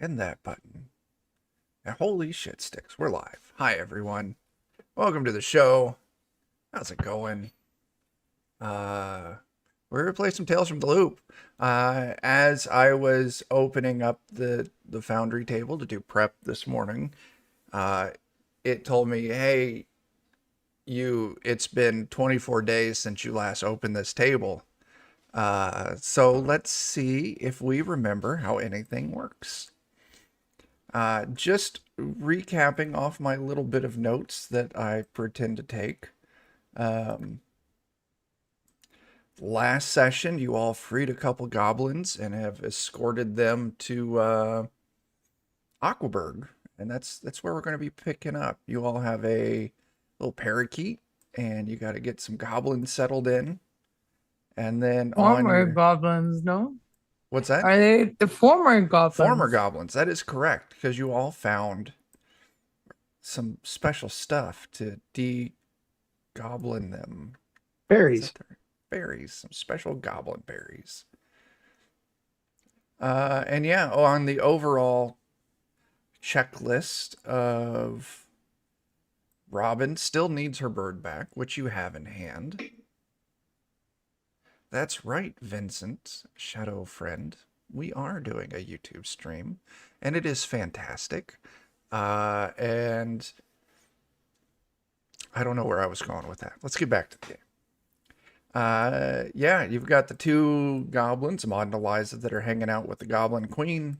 and that button. And holy shit sticks, we're live. Hi everyone. Welcome to the show. How's it going? We're gonna play some Tales from the Loop. As I was opening up the foundry table to do prep this morning, it told me, hey, it's been 24 days since you last opened this table. So let's see if we remember how anything works. Just recapping off my little bit of notes that I pretend to take. Last session, you all freed a couple goblins and have escorted them to Aquaburg, and that's where we're going to be picking up. You all have a little parakeet, and you got to get some goblins settled in. And then former goblins, no? What's that? Are they the former goblins? Former goblins, that is correct, because you all found some special stuff to de-goblin them. Berries. Berries, some special goblin berries. And yeah, on the overall checklist of Robin still needs her bird back, which you have in hand. That's right, Vincent, shadow friend. We are doing a YouTube stream, and it is fantastic. And I don't know where I was going with that. Let's get back to the game. Yeah, you've got the two goblins, Maud and Eliza, that are hanging out with the Goblin Queen.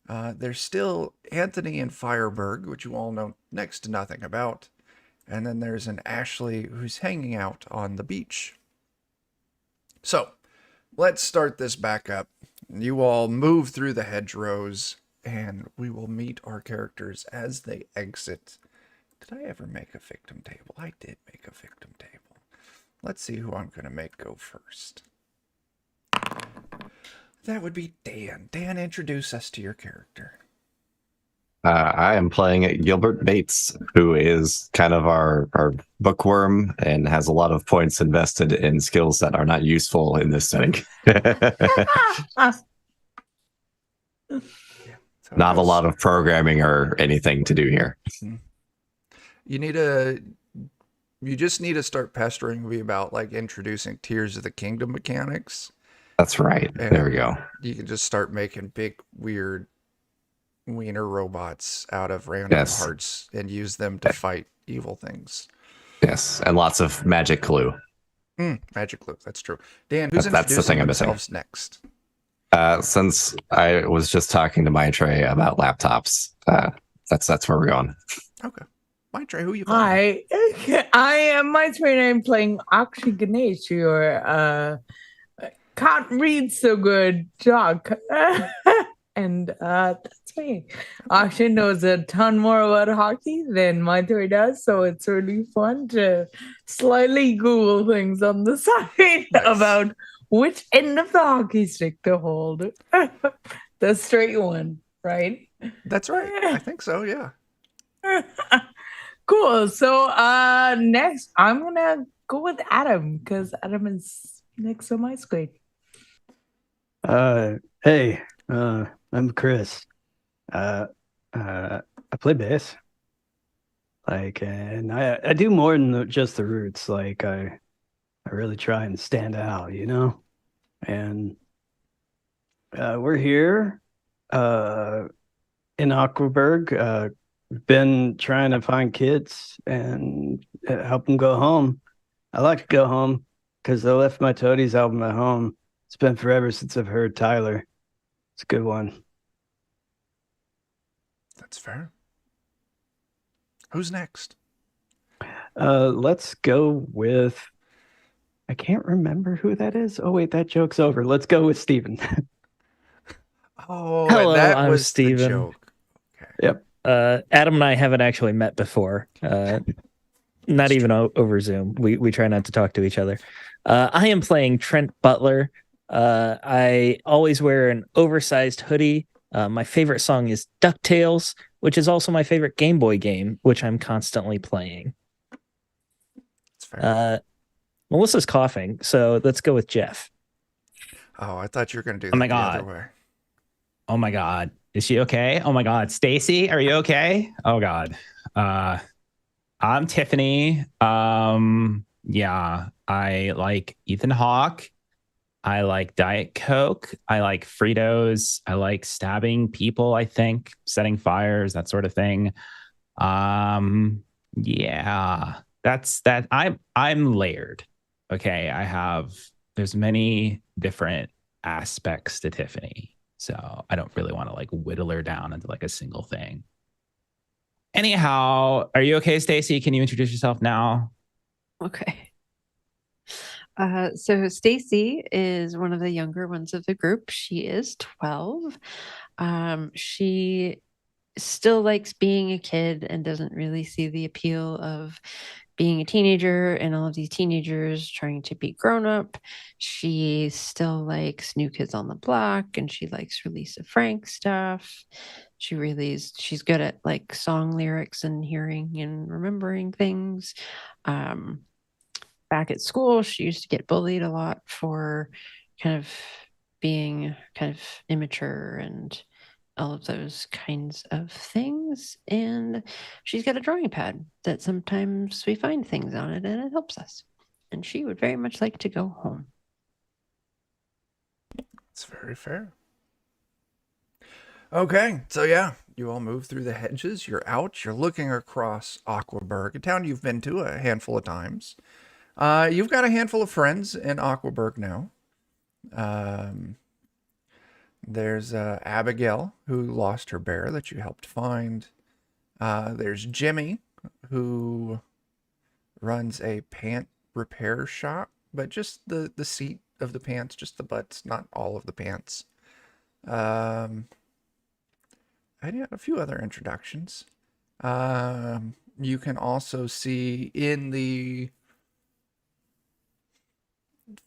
There's still Anthony and Fireberg, which you all know next to nothing about. And then there's an Ashley who's hanging out on the beach. So, let's start this back up. You all move through the hedgerows, and we will meet our characters as they exit. Did I ever make a victim table? I did make a victim table. Let's see who I'm going to make go first. That would be Dan. Dan, introduce us to your character. I am playing Gilbert Bates, who is kind of our bookworm and has a lot of points invested in skills that are not useful in this setting. Not a lot of programming or anything to do here. You just need to start pestering me about like introducing Tears of the Kingdom mechanics. That's right. And there we go. You can just start making big, weird wiener robots out of random parts and use them to fight evil things. Yes, and lots of magic glue. Magic glue, that's true. Dan, who's introducing themselves next? Since I was just talking to Maitreyi about laptops, that's where we're going. Okay. Maitreyi, who you playing? Hi, I am Maitreyi. I'm playing Aakshi Ganesh, your can't read so good Jock. And that's me. Aakshi knows a ton more about hockey than Maitreyi does, so it's really fun to slightly Google things on the side about which end of the hockey stick to hold. The straight one, right? That's right. I think so, yeah. Cool. So next I'm gonna go with Adam because Adam is next on my screen. Hey, I'm Chris. I play bass. Like, and I do more than just the roots. Like, I really try and stand out, you know. And we're here in Aquaburg. Been trying to find kids and help them go home. I like to go home because I left my Toadies album at home. It's been forever since I've heard Tyler. It's a good one. That's fair. Who's next? Let's go with... I can't remember who that is. Oh, wait, that joke's over. Let's go with Steven. Oh, hello, that I'm was Steven. the joke. Okay. Yep. Adam and I haven't actually met before. Not even over Zoom. We try not to talk to each other. I am playing Trent Butler. I always wear an oversized hoodie. My favorite song is DuckTales, which is also my favorite Game Boy game, which I'm constantly playing. That's fair. Melissa's coughing, so let's go with Jeff. Oh, I thought you were going to do that the other way. Oh my God. Is she okay? Oh my God, Stacy, are you okay? Oh God. I'm Tiffany. Yeah, I like Ethan Hawke. I like Diet Coke. I like Fritos. I like stabbing people, I think, setting fires, that sort of thing. Yeah. That's that. I'm layered. Okay. There's many different aspects to Tiffany. So I don't really want to like whittle her down into like a single thing. Anyhow, are you okay, Stacy? Can you introduce yourself now? Okay. So Stacy is one of the younger ones of the group. She is 12. She still likes being a kid and doesn't really see the appeal of being a teenager and all of these teenagers trying to be grown up. She still likes New Kids on the Block and she likes Release of Frank stuff. She's good at like song lyrics and hearing and remembering things. Back at school, she used to get bullied a lot for kind of being kind of immature and all of those kinds of things. And she's got a drawing pad that sometimes we find things on it and it helps us. And she would very much like to go home. It's very fair. Okay, so yeah, you all move through the hedges. You're out. You're looking across Aquaburg, a town you've been to a handful of times. You've got a handful of friends in Aquaburg now. There's Abigail, who lost her bear that you helped find. There's Jimmy, who runs a pant repair shop, but just the seat of the pants, just the butts, not all of the pants. And yeah, a few other introductions. You can also see in the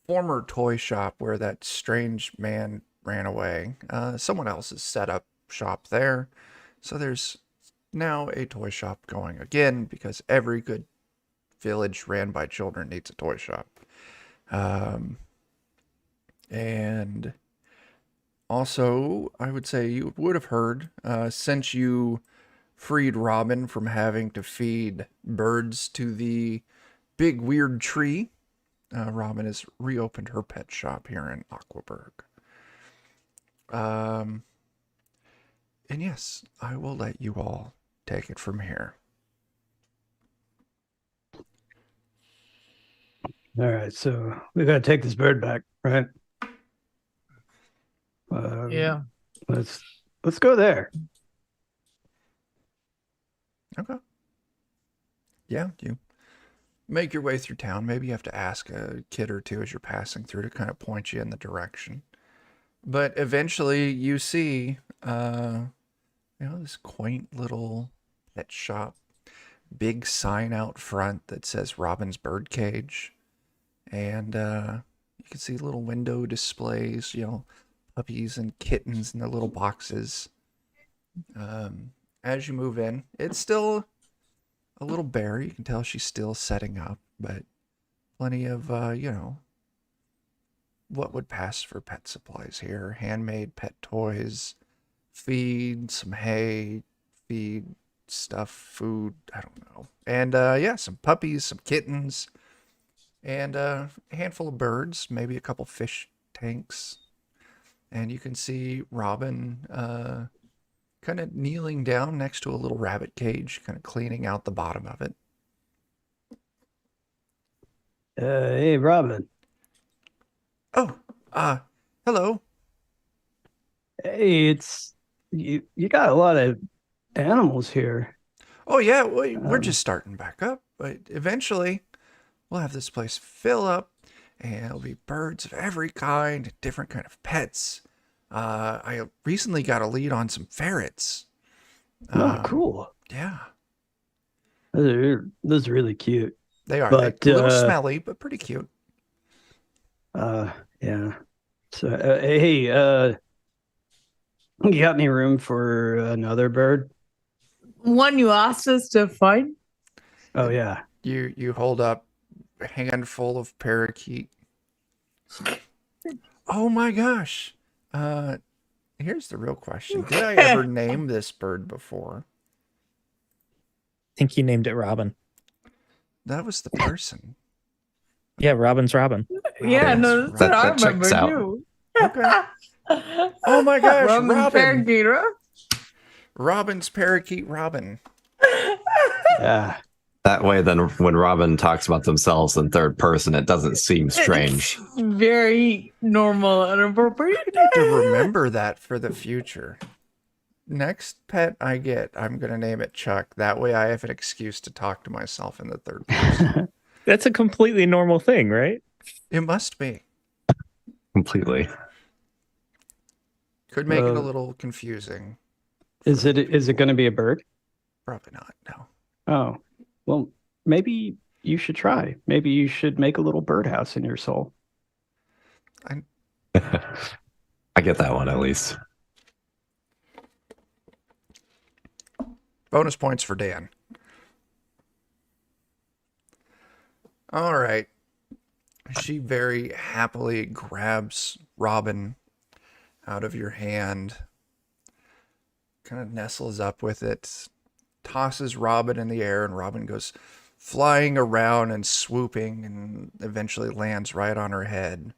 former toy shop where that strange man ran away, someone else has set up shop there. So there's now a toy shop going again because every good village ran by children needs a toy shop. And also, I would say you would have heard, since you freed Robin from having to feed birds to the big weird tree, Robin has reopened her pet shop here in Aquaburg. And yes, I will let you all take it from here. All right, so we gotta take this bird back, right? Yeah. Let's go there. Okay. Yeah, you make your way through town. Maybe you have to ask a kid or two as you're passing through to kind of point you in the direction. But eventually you see, this quaint little pet shop. Big sign out front that says Robin's Birdcage. And you can see little window displays, puppies and kittens in their little boxes. As you move in, it's still a little bare. You can tell she's still setting up, but plenty of, what would pass for pet supplies here. Handmade pet toys, feed, some hay, feed, stuff, food, I don't know. And, some puppies, some kittens, and a handful of birds, maybe a couple fish tanks. And you can see Robin kind of kneeling down next to a little rabbit cage, kind of cleaning out the bottom of it. Hey, Robin. Oh, hello. Hey, it's you got a lot of animals here. Oh, yeah, we're just starting back up, but eventually we'll have this place fill up, and it'll be birds of every kind, different kind of pets. I recently got a lead on some ferrets. Oh, cool. Yeah. Those are really cute. They are. But, They're a little smelly, but pretty cute. Yeah. So, hey, you got any room for another bird? One you asked us to find? Oh, yeah. You hold up a handful of parakeet. Oh my gosh. here's the real question. Did I ever name this bird before? I think you named it Robin. That was the person. Yeah, Robin's Robin. Yeah, no, that's what I That checks remember out. too. Okay. Oh my gosh, Robin. Parakeet, huh? Robin's parakeet Robin. Yeah. That way, then when Robin talks about themselves in third person, it doesn't seem strange. It's very normal and appropriate. I need to remember that for the future. Next pet I get, I'm going to name it Chuck. That way I have an excuse to talk to myself in the third person. That's a completely normal thing, right? It must be. Completely. Could make it a little confusing. Is it going to be a bird? Probably not, no. Oh, well, maybe you should try. Maybe you should make a little birdhouse in your soul. I get that one at least. Bonus points for Dan. All right. She very happily grabs Robin out of your hand, kind of nestles up with it, tosses Robin in the air, and Robin goes flying around and swooping and eventually lands right on her head.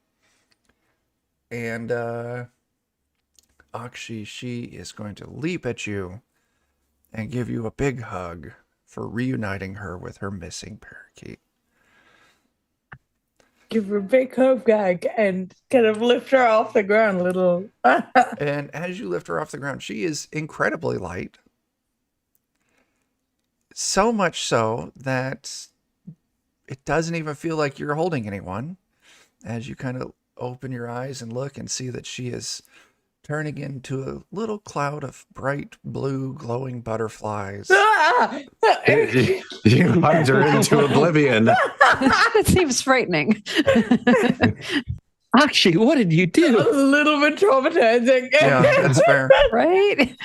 And Aakshi, she is going to leap at you and give you a big hug for reuniting her with her missing parakeet. Give her a big hug back and kind of lift her off the ground a little. And as you lift her off the ground, she is incredibly light. So much so that it doesn't even feel like you're holding anyone. As you kind of open your eyes and look and see that she is turning into a little cloud of bright blue glowing butterflies. You hugged her into oblivion. That seems frightening. Aakshi, what did you A do? little bit traumatizing. Yeah, that's fair. Right?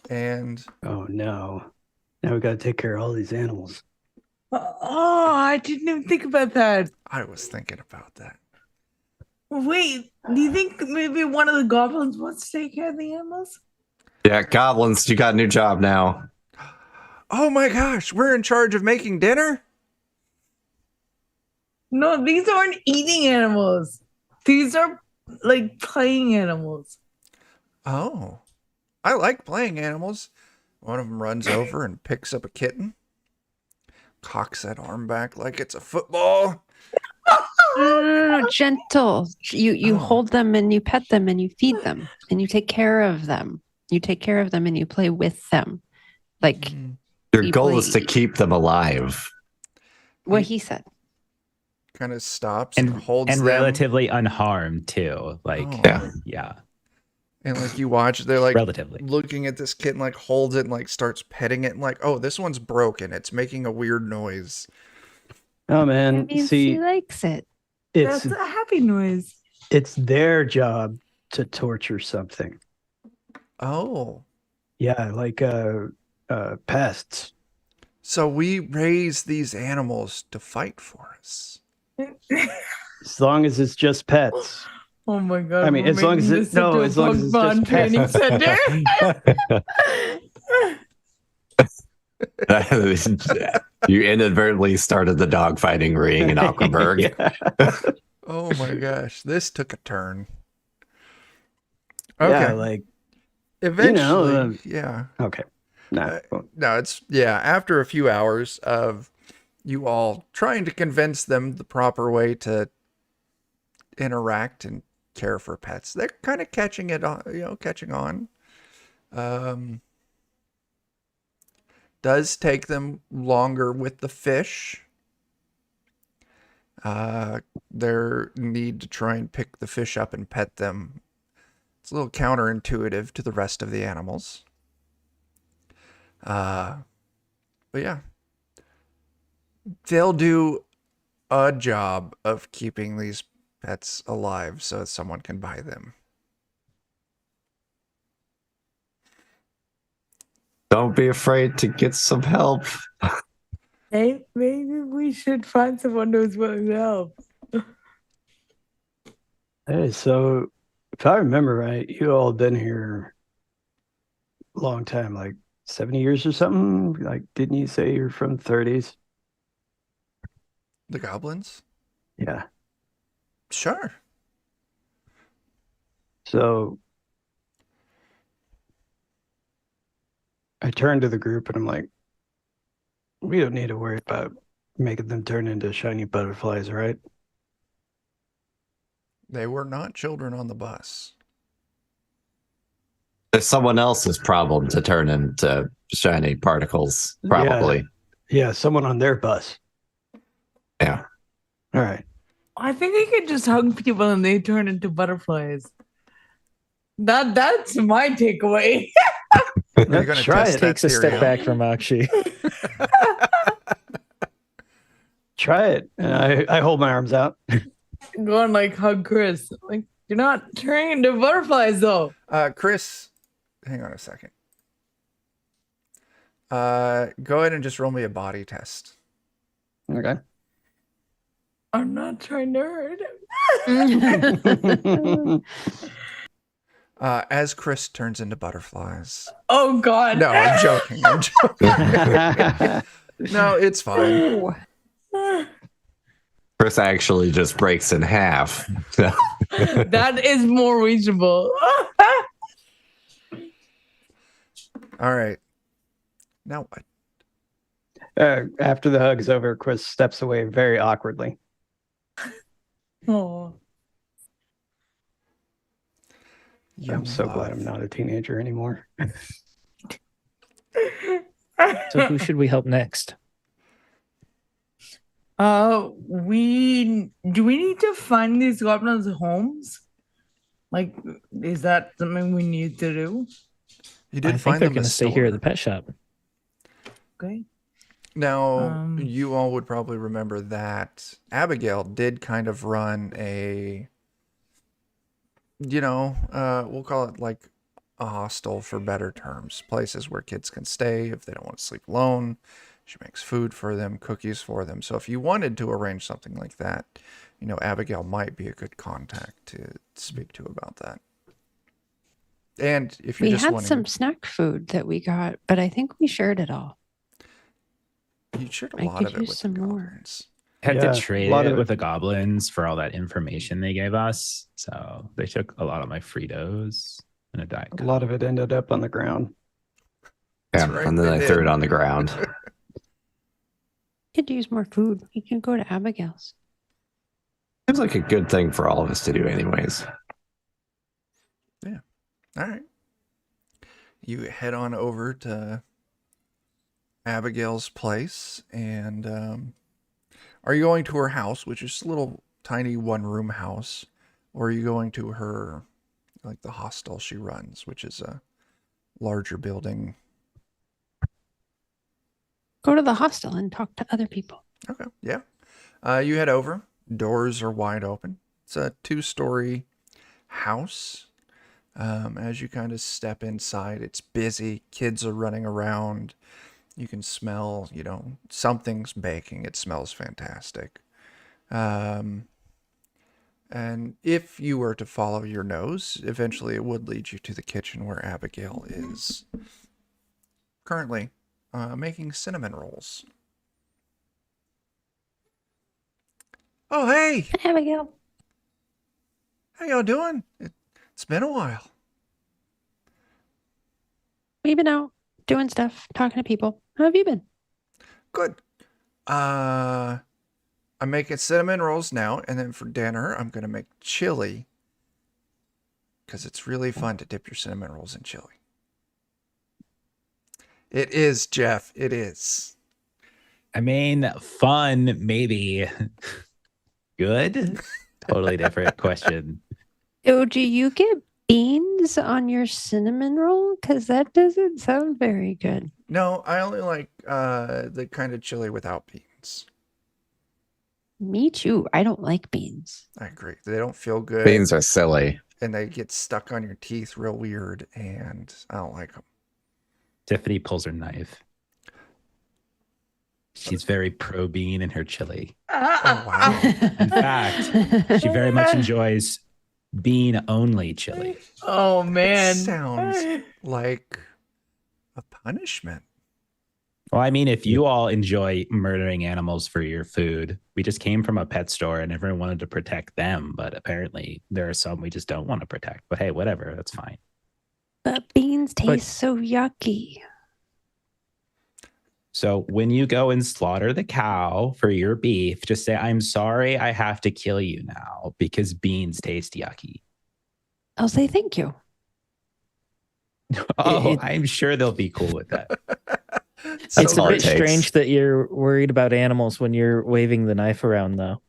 And Oh no! Now we got to take care of all these animals. Oh, I didn't even think about that. I was thinking about that. Wait, do you think maybe one of the goblins wants to take care of the animals? Yeah, goblins, you got a new job now. Oh my gosh, we're in charge of making dinner? No, these aren't eating animals. These are like playing animals. Oh, I like playing animals. One of them runs over and picks up a kitten, cocks that arm back like it's a football. No, gentle. You Oh. hold them and you pet them and you feed them and you take care of them. You take care of them and you play with them. Like Mm, Your You goal play- is to keep them alive. what he said. kind of stops and holds and them. relatively unharmed too. Like, Oh. Yeah. yeah, And like you watch, they're like relatively. looking at this kitten, like holds it and like starts petting it and like, oh, this one's broken. It's making a weird noise. Oh That man, means see, he likes it. it's That's a happy noise. it's their job to torture something. Oh, Yeah, like pests. so we raise these animals to fight for us. As long as it's just pets. Oh my god. I mean, we're as long as making it- this into no, a as long as it's Pokemon just training center. You inadvertently started the dogfighting ring in Aquaburg. Yeah. Oh my gosh, this took a turn. Okay, Yeah, like eventually, yeah. okay. Nah, No, it's after a few hours of you all trying to convince them the proper way to interact and care for pets, they're kind of catching it on, catching on. Does take them longer with the fish. Their need to try and pick the fish up and pet them. It's a little counterintuitive to the rest of the animals. But yeah, they'll do a job of keeping these pets alive so that someone can buy them. Don't be afraid to get some help. Hey, maybe we should find someone who's willing to help. Hey, so if I remember right, you all been here a long time, like 70 years or something. Like, didn't you say you're from the 30s? The goblins? Yeah. Sure. So I turned to the group and I'm like, we don't need to worry about making them turn into shiny butterflies, right? They were not children on the bus. It's someone else's problem to turn into shiny particles, probably. Yeah, someone on their bus. Yeah. All right. I think I could just hug people and they turn into butterflies. That's my takeaway. Are you going to Try test it. that Takes a theory step out? back from Aakshi. Try it. And I hold my arms out. Go and like hug Chris. Like, you're not turning into butterflies though. Chris, hang on a second. Go ahead and just roll me a body test. Okay. I'm not trying to hurt him. As Chris turns into butterflies. Oh God. No, I'm joking. I'm joking. No, it's fine. Chris actually just breaks in half. That is more reasonable. All right. Now what? After the hug is over, Chris steps away very awkwardly. Oh. I'm so glad I'm not a teenager anymore. So who should we help next? We need to find these goblins' homes? Like, is that something we need to do? You I did think find they're them going a to stay here at store. the pet shop. Okay. Now, you all would probably remember that Abigail did kind of run a, we'll call it like a hostel for better terms. Places where kids can stay if they don't want to sleep alone. She makes food for them, cookies for them. So if you wanted to arrange something like that, Abigail might be a good contact to speak to about that. And if you're We just had wanting some snack food that we got, but I think we shared it all. you shared a I lot could of it use with some the more. goblins. Had Yeah, to trade a lot it of with it- the goblins for all that information they gave us. So they took a lot of my Fritos and a Diet A Coke. lot of it ended up on the ground. Yeah, That's right, and then they I did. threw it on the ground. Could use more food. You can go to Abigail's. Seems like a good thing for all of us to do, anyways. All right. You head on over to Abigail's place, and are you going to her house, which is a little tiny one-room house, or are you going to her, like the hostel she runs, which is a larger building? Go to the hostel and talk to other people. Okay, yeah. You head over. Doors are wide open. It's a 2-story house. As you kind of step inside, it's busy. Kids are running around. You can smell, something's baking. It smells fantastic. And if you were to follow your nose, eventually it would lead you to the kitchen where Abigail is currently making cinnamon rolls. Oh, hey! Abigail. How y'all doing? It's been a while. We've been out doing stuff, talking to people. How have you been? Good. I'm making cinnamon rolls now, and then for dinner, I'm going to make chili. Because it's really fun to dip your cinnamon rolls in chili. It is, Jeff. It is. I mean, fun, maybe. Good? Totally different question. Oh, do you get beans on your cinnamon roll? Because that doesn't sound very good. No, I only like the kind of chili without beans. Me too. I don't like beans. I agree. They don't feel good. Beans are silly. And they get stuck on your teeth real weird, and I don't like them. Tiffany pulls her knife. She's very pro bean in her chili. Oh, wow. In fact, she very much enjoys bean only chili. Oh man. Sounds like a punishment. Well, I mean, if you all enjoy murdering animals for your food, we just came from a pet store and everyone wanted to protect them, but apparently there are some we just don't want to protect. But hey, whatever, that's fine. But beans taste so yucky. So when you go and slaughter the cow for your beef, just say, I'm sorry, I have to kill you now because beans taste yucky. I'll say thank you. Oh, I'm sure they'll be cool with that. It's a all it bit takes. strange that you're worried about animals when you're waving the knife around, though.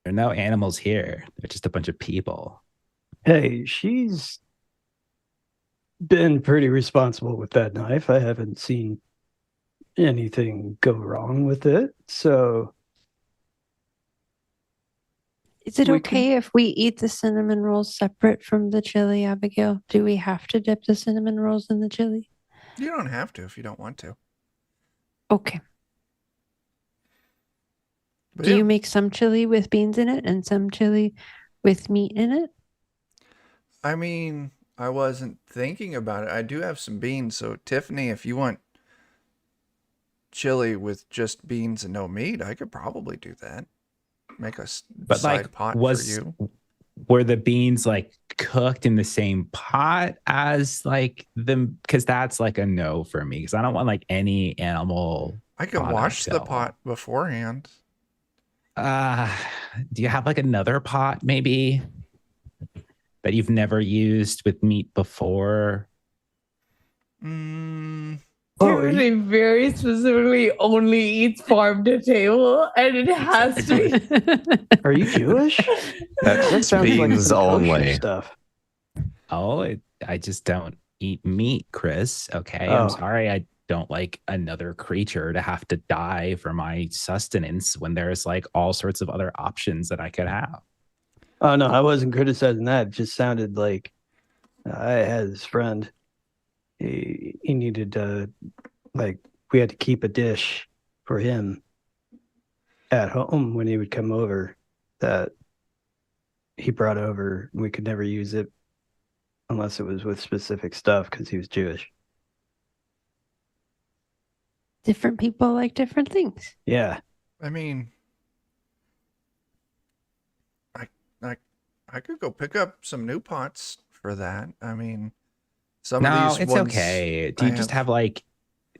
There are no animals here. They're just a bunch of people. Hey, she's been pretty responsible with that knife. I haven't seen anything go wrong with it. So Is it We okay if we eat the cinnamon rolls separate from the chili, Abigail? Do we have to dip the cinnamon rolls in the chili? You don't have to if you don't want to. Okay. But Do yeah, you make some chili with beans in it and some chili with meat in it? I mean, I wasn't thinking about it. I do have some beans, so Tiffany, if you want chili with just beans and no meat, I could probably do that. Make a But side like, pot for you. were the beans like cooked in the same pot as like them? Because that's like a no for me. Because I don't want like any animal. I could wash the pot beforehand. Do you have like another pot maybe that you've never used with meat before? Tiffany very specifically only eats farm to table, and it has to be. are you Jewish? That sounds like Beans some kosher only. stuff. Oh, I just don't eat meat, Chris. Okay, Oh. I'm sorry. I don't like another creature to have to die for my sustenance when there's like all sorts of other options that I could have. Oh no, I wasn't criticizing that. It just sounded like I had this friend. He needed like we had to keep a dish for him at home when he would come over that he brought over. We could never use it unless it was with specific stuff because he was Jewish. Different people like different things. Yeah. I mean, I could go pick up some new pots for that. I mean, some of No, these it's ones okay. Do you I just have like,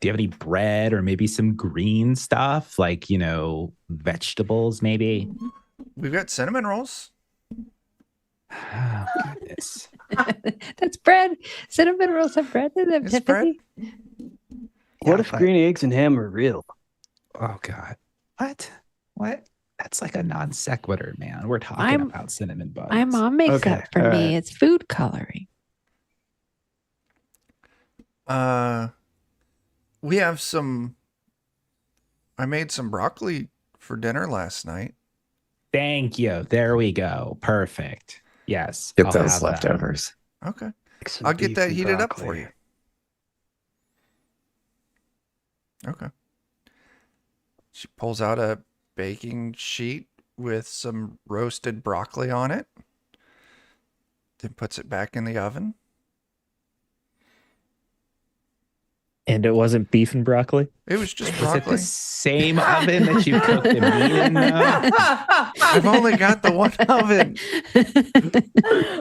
do you have any bread or maybe some green stuff like, you know, vegetables maybe? We've got cinnamon rolls. Oh, goodness. That's bread. Cinnamon rolls have bread in them, It's Tiffany. What Yeah, if but- green eggs and ham are real? Oh, God. What? That's like a non sequitur, man. We're talking I'm- about cinnamon buns. My mom makes Okay, that for all me. right. It's food coloring. We have some. I made some broccoli for dinner last night. Thank you. There we go. Perfect. Yes. Get I'll those have that. leftovers. Okay, Like some I'll get beef that and heated up for broccoli. you. Okay. She pulls out a baking sheet with some roasted broccoli on it. Then puts it back in the oven. And it wasn't beef and broccoli? It was just Is it broccoli. the same oven that you cooked the meat in? Though? I've only got the one oven.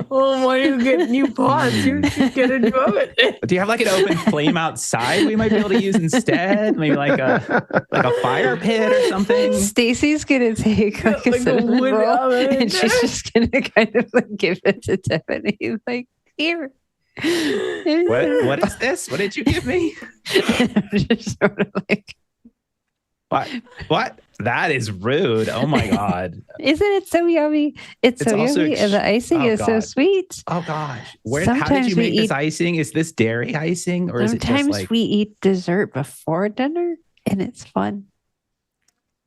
Well, when you get new pots, you should get a new oven. Do you have like an open flame outside we might be able to use instead? Maybe like a fire pit or something? Stacy's gonna take like a Like a cinnamon wood roll oven. and she's just gonna kind of like give it to Tiffany. Like, here. What is this? What did you give me? Just sort of like, What? That is rude. Oh my God. isn't it so yummy? It's It's so also yummy, and the icing oh, is so God. sweet. Oh gosh. How did Sometimes you we make this eat- icing? Is this dairy icing or is it just Sometimes like we eat dessert before dinner, and it's fun.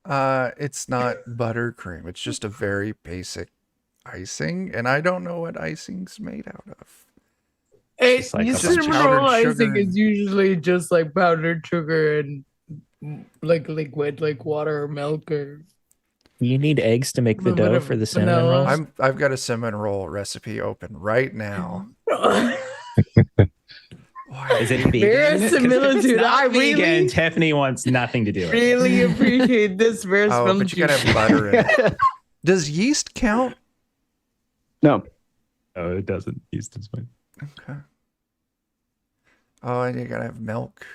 It's not buttercream. It's just a very basic icing, and I don't know what icing's made out of. Just like a bunch of Cinnamon roll powdered icing sugar. is usually just like powdered sugar and like liquid, like water or milk or. Do you need eggs to make the Little bit dough of for the cinnamon vanilla. rolls? I've got a cinnamon roll recipe open right now. Why? Is it vegan? 'Cause if Verisimilitude. it's not I vegan, really, Tiffany wants nothing to do with it. really appreciate this Oh, verisimilitude. but you gotta have butter in it. Does yeast count? No. Oh, it doesn't. Yeast is fine. Okay. Oh, and you gotta have milk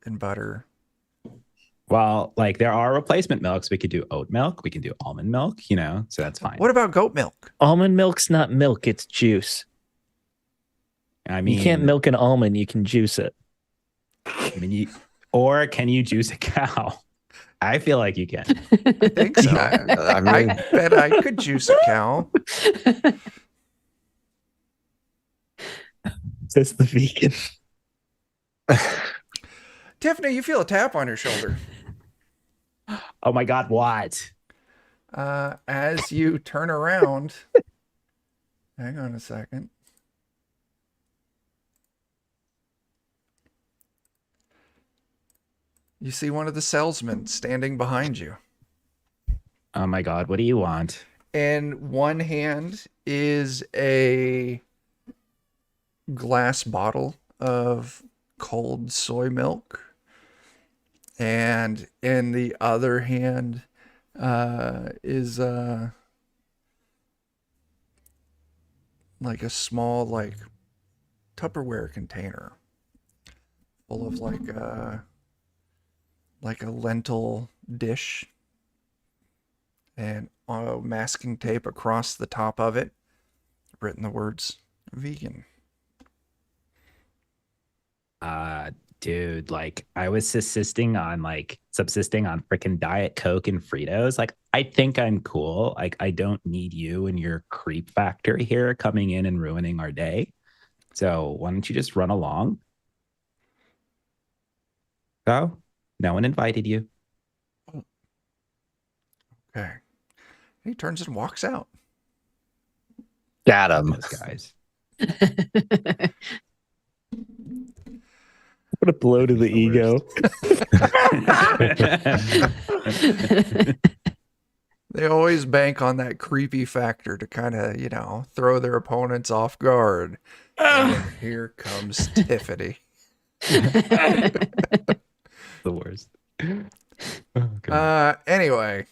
and butter. Well, like there are replacement milks. We could do oat milk. We can do almond milk, so that's fine. What about goat milk? Almond milk's not milk, it's juice. I mean, You can't milk an almond, you can juice it. or can you juice a cow? I feel like you can. I think so. I mean, I bet I could juice a cow. Says the vegan. Tiffany, you feel a tap on your shoulder. Oh my God, what? As you turn around. Hang on a second. You see one of the salesmen standing behind you. Oh my God, what do you want? In one hand is a glass bottle of cold soy milk. And in the other hand is like a small Tupperware container full of like a lentil dish, and masking tape across the top of it, written the words vegan. Dude, I was subsisting on freaking Diet Coke and Fritos. I think I'm cool. I don't need you and your creep factory here coming in and ruining our day. So why don't you just run along? So, no one invited you. Okay. He turns and walks out. got him. Those guys. What a blow to the ego. They always bank on that creepy factor to kind of, throw their opponents off guard. And here comes Tiffany. The worst. Oh, God. Anyway.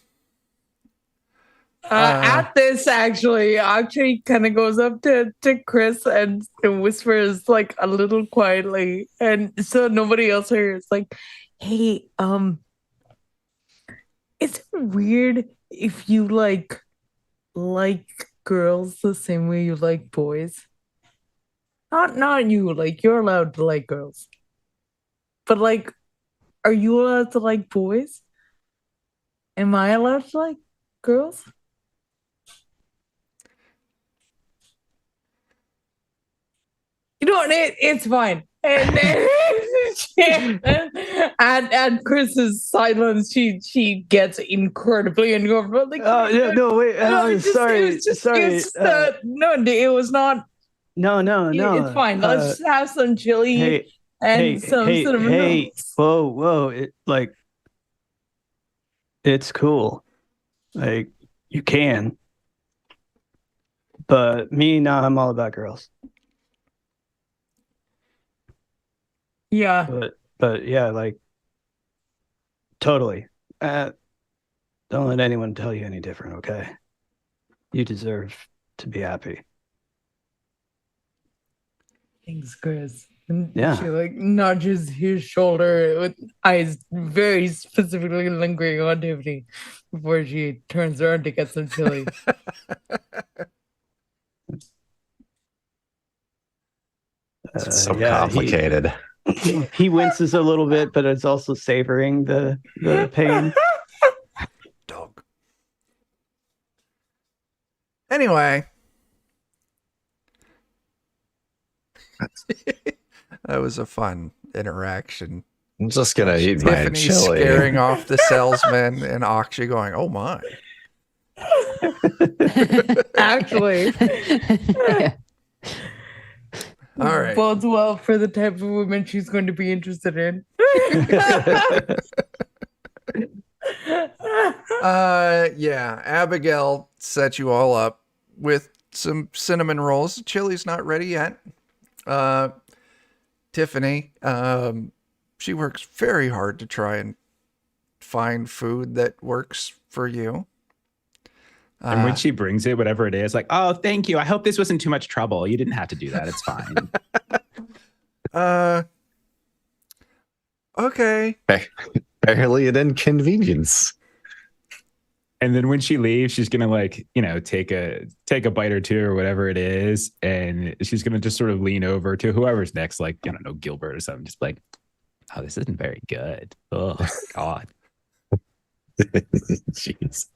At this, Aakshi kind of goes up to Chris and whispers a little quietly, and so nobody else hears. Hey, is it weird if you like girls the same way you like boys? Not you. You're allowed to like girls, but are you allowed to like boys? Am I allowed to like girls? You know what? It's fine. And Chris's silence, she gets incredibly uncomfortable. No, wait. Sorry. No, it was not. No. It's fine. Let's just have some chili and some cinnamon rolls. Whoa. It's cool. You can. But me, nah, I'm all about girls. Yeah. But yeah, totally. Don't let anyone tell you any different, okay? You deserve to be happy. Thanks, Chris. And Yeah. she nudges his shoulder with eyes very specifically lingering on Tiffany before she turns around to get some chili. It's so Yeah, complicated. He winces a little bit, but it's also savoring the pain. Dog. Anyway. That was a fun interaction. I'm just gonna eat my Tiffany chili. scaring off the salesman and Aakshi going, oh my. Actually, All right. bodes well for the type of woman she's going to be interested in. Yeah, Abigail set you all up with some cinnamon rolls. Chili's not ready yet. Tiffany, she works very hard to try and find food that works for you. And when she brings it, whatever it is, like, oh, thank you. I hope this wasn't too much trouble. You didn't have to do that. It's fine. Okay. Barely an inconvenience. And then when she leaves, she's gonna like, take a bite or two or whatever it is, and she's gonna just sort of lean over to whoever's next, like, I don't know, Gilbert or something, just like, oh, this isn't very good. Oh God. Jeez.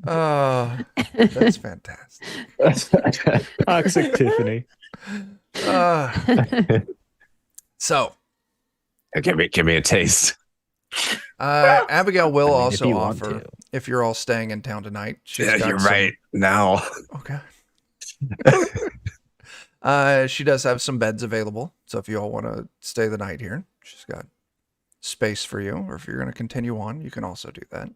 Oh, that's fantastic. Toxic Tiffany. So, give me a taste. Abigail will I mean, if also you want offer, to. if you're all staying in town tonight. She's Yeah, got you're some- right. Now. Okay. She does have some beds available, so if you all want to stay the night here, she's got space for you. Or if you're going to continue on, you can also do that.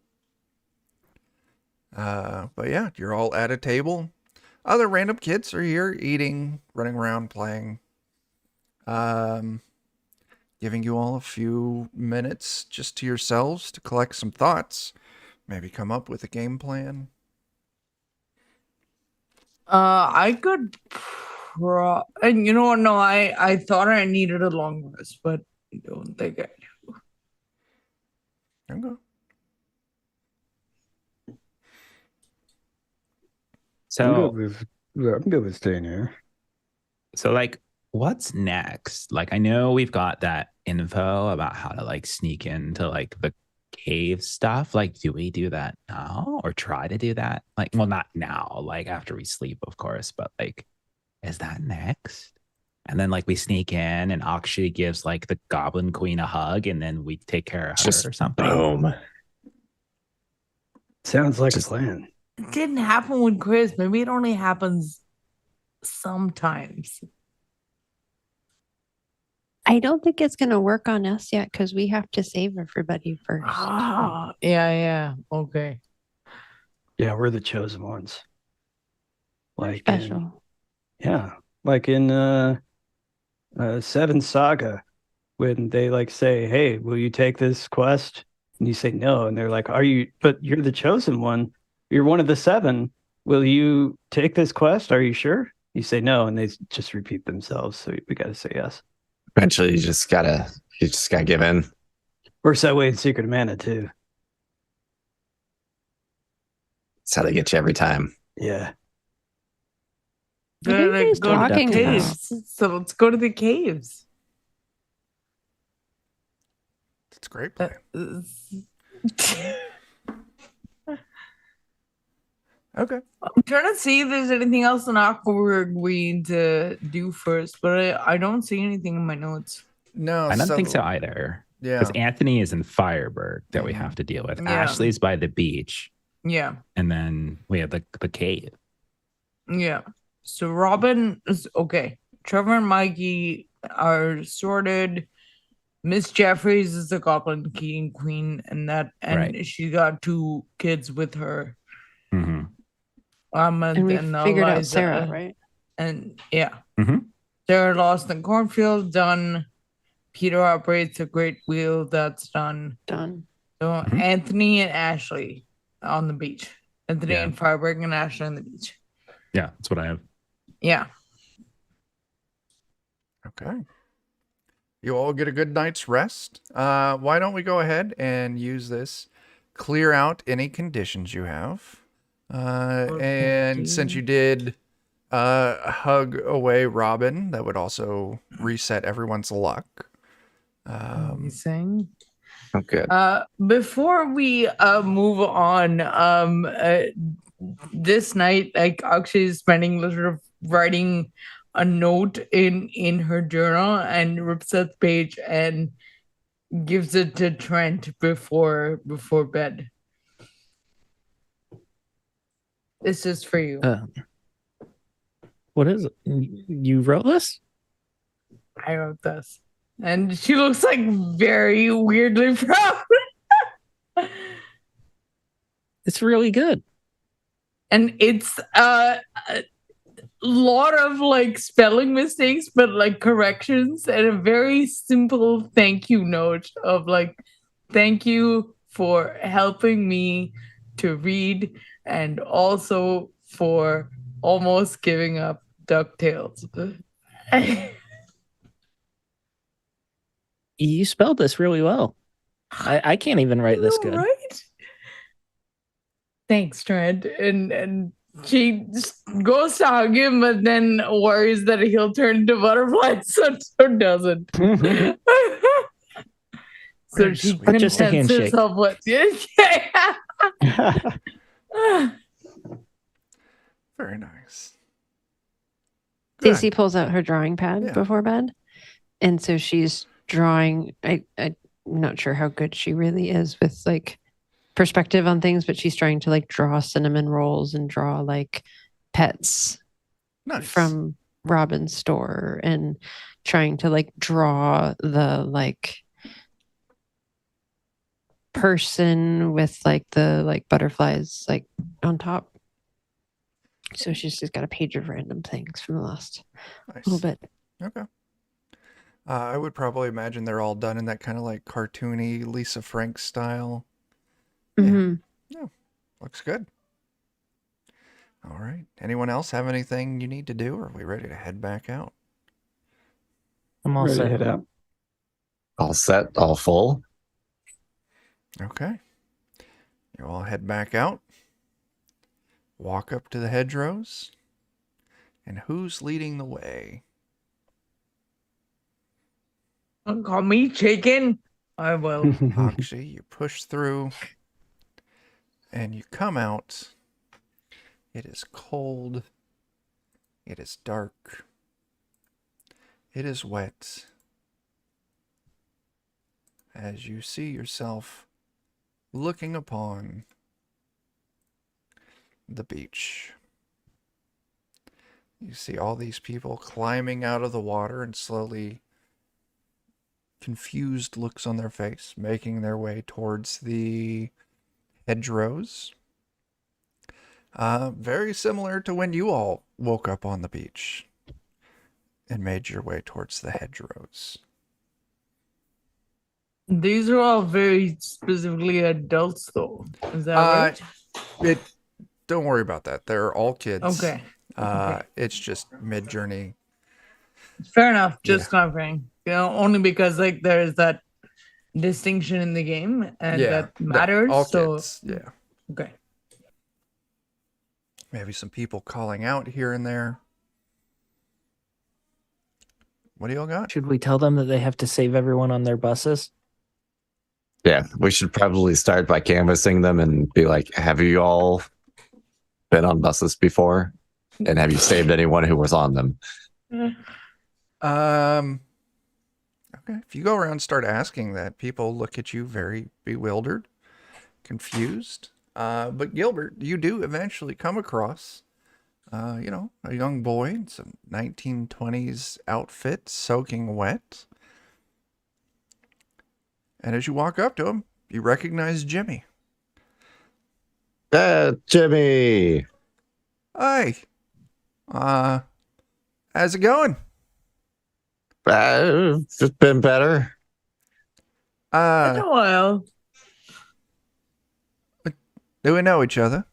But yeah, you're all at a table. Other random kids are here eating, running around, playing. Giving you all a few minutes just to yourselves to collect some thoughts. Maybe come up with a game plan. I could and you know what? No, I thought I needed a long rest, but I don't think I do. Okay. So I'm good with staying here. So, like, what's next? Like, I know we've got that info about how to like sneak into like the cave stuff. Like, do we do that now or try to do that? Like, well, not now, like after we sleep, of course, but like, is that next? And then like we sneak in and Aakshi gives like the Goblin Queen a hug and then we take care of her Just or something. boom. Sounds like a plan. It didn't happen with Chris. Maybe it only happens sometimes. I don't think it's going to work on us yet because we have to save everybody first. Yeah. Okay. Yeah, we're the chosen ones. We're Like in, special. like in Seven Saga, when they like say, "Hey, will you take this quest?" and you say no, and they're like, "Are you? But you're the chosen one. You're one of the seven. Will you take this quest? Are you sure?" You say no, and they just repeat themselves. So we got to say yes. Eventually, you just gotta give in. Works that way in Secret of Mana too. That's how they get you every time. Yeah. What are you guys Go to the talking about? caves. So let's go to the caves. That's a great plan. Okay. I'm trying to see if there's anything else in Aqua we need to do first, but I don't see anything in my notes. No, I don't think so either. Yeah. Because Anthony is in Fireberg that we have to deal with. Yeah. Ashley's by the beach. Yeah. And then we have the cave. Yeah. So Robin is okay. Trevor and Mikey are sorted. Miss Jeffries is the Goblin King Queen, and Right. she got two kids with her. Mm-hmm. And we figured out Eliza, Sarah, right? And yeah. Mm-hmm. Sarah lost in cornfield, done. Peter operates a great wheel, that's done. Done. So Mhm. Anthony and Ashley on the beach. Anthony Yeah. and Fireberg and Ashley on the beach. Yeah, that's what I have. Yeah. Okay. You all get a good night's rest. Why don't we go ahead and use this? Clear out any conditions you have. And since you did hug away Robin, that would also reset everyone's luck. You saying? Oh, good. Before we move on, this night, like Aakshi is spending sort of writing a note in her journal and rips out the page and gives it to Trent before bed. This is for you. What is it? You wrote this? I wrote this. And she looks like very weirdly proud. It's really good. And it's a lot of like spelling mistakes, but like corrections and a very simple thank you note of like, thank you for helping me to read and also for almost giving up DuckTales. You spelled this really well. I can't even write this good. Right? Thanks, Trent. And she just goes to hug him, but then worries that he'll turn into butterfly, so doesn't. So Very she sweet. Just a contents handshake. herself with Very nice. Good. Stacy pulls out her drawing pad Yeah. before bed. And so she's drawing. I'm not sure how good she really is with like perspective on things, but she's trying to like draw cinnamon rolls and draw like pets Nice. from Robin's store and trying to like draw the like person with like the like butterflies like on top. So she's just got a page of random things from the last Nice. little bit. Okay. I would probably imagine they're all done in that kind of like cartoony Lisa Frank style. Yeah. Mhm. Looks good. All right. Anyone else have anything you need to do, or are we ready to head back out? I'm all Ready to set. head out. All set, all full. Okay. You all head back out. Walk up to the hedgerows. And who's leading the way? Don't call me chicken. I will. Aakshi, you push through. And you come out. It is cold. It is dark. It is wet. As you see yourself looking upon the beach. You see all these people climbing out of the water and slowly confused looks on their face, making their way towards the hedgerows. Very similar to when you all woke up on the beach and made your way towards the hedgerows. These are all very specifically adults, though. Is that right? Don't worry about that. They're all kids. Okay. It's just mid-journey. Fair enough. Just confirming. Only because like there's that distinction in the game and that matters. All so kids. Yeah. okay. Maybe some people calling out here and there. What do y'all got? Should we tell them that they have to save everyone on their buses? Yeah, we should probably start by canvassing them and be like, have you all been on buses before? And have you saved anyone who was on them? Okay. If you go around and start asking that, people look at you very bewildered, confused. But Gilbert, you do eventually come across, a young boy in some 1920s outfit, soaking wet. And as you walk up to him, you recognize Jimmy. Jimmy. Hi. How's it going? It's been better. Been a while. Do we know each other?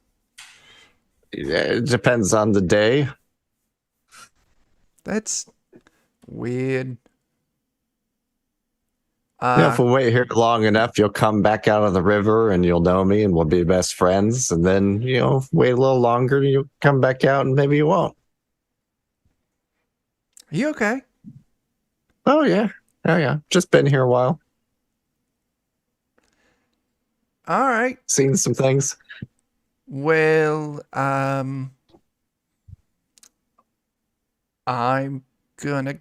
It depends on the day. That's weird. If we wait here long enough, you'll come back out of the river and you'll know me and we'll be best friends. And then, wait a little longer, you'll come back out and maybe you won't. Are you okay? Oh, yeah. Oh, yeah. Just been here a while. All right. Seen some things. Well, I'm gonna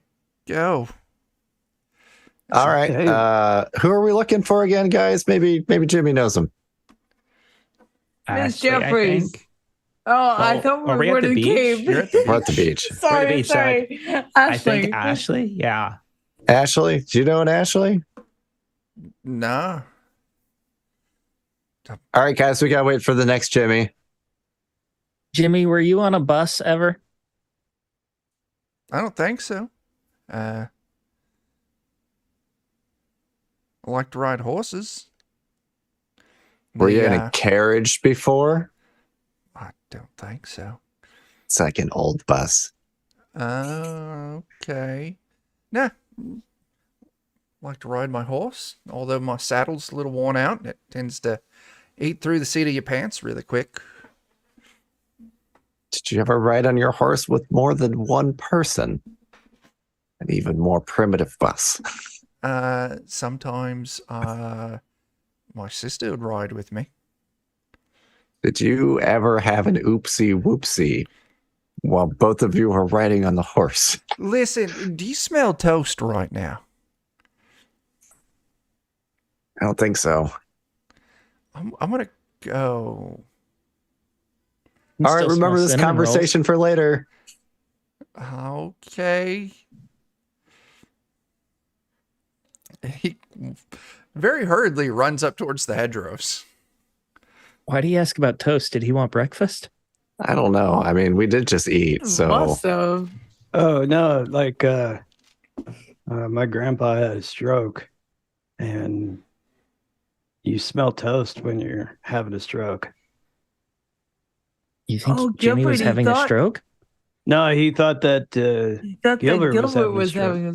go. All right. Who are we looking for again, guys? Maybe Jimmy knows them. Miss Ashley, I Jeffries. think. I thought we are we were at the in the beach? cave. You're at the We're at the beach. sorry, beach, sorry. I Ashley. think Ashley. Yeah. Ashley? Do you know an Ashley? Nah. All right, guys, we gotta wait for the next Jimmy. Jimmy, were you on a bus ever? I don't think so. I like to ride horses. Were you in a carriage before? I don't think so. It's like an old bus. Okay. Nah. Like to ride my horse, although my saddle's a little worn out. It tends to eat through the seat of your pants really quick. Did you ever ride on your horse with more than one person? An even more primitive bus. Sometimes my sister would ride with me. Did you ever have an oopsie whoopsie while both of you were riding on the horse? Listen, do you smell toast right now? I don't think so. I'm gonna go. You All right, still remember smell this cinnamon rolls. conversation for later. Okay. He very hurriedly runs up towards the hedgerows. Why do you ask about toast? Did he want breakfast? I don't know. I mean, we did just eat, so Must have. Oh no, like my grandpa had a stroke, and you smell toast when you're having a stroke. You think Oh, Jimmy was Gilbert, he having a thought- stroke? No, he thought that He thought Gilbert that was Gilbert having a was stroke. having a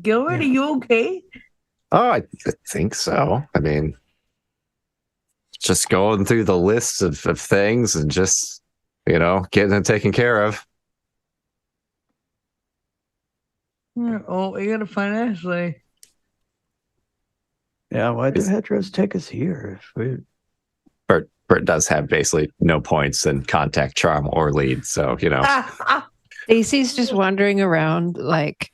Gilbert, Yeah. are you okay? oh, I think so. I mean, just going through the list of things and just, getting them taken care of. Oh, we gotta find Ashley. Yeah, why'd the Is- Hedgerows take us here? If we, Bert does have basically no points in contact, charm, or lead, so Stacy's just wandering around, like,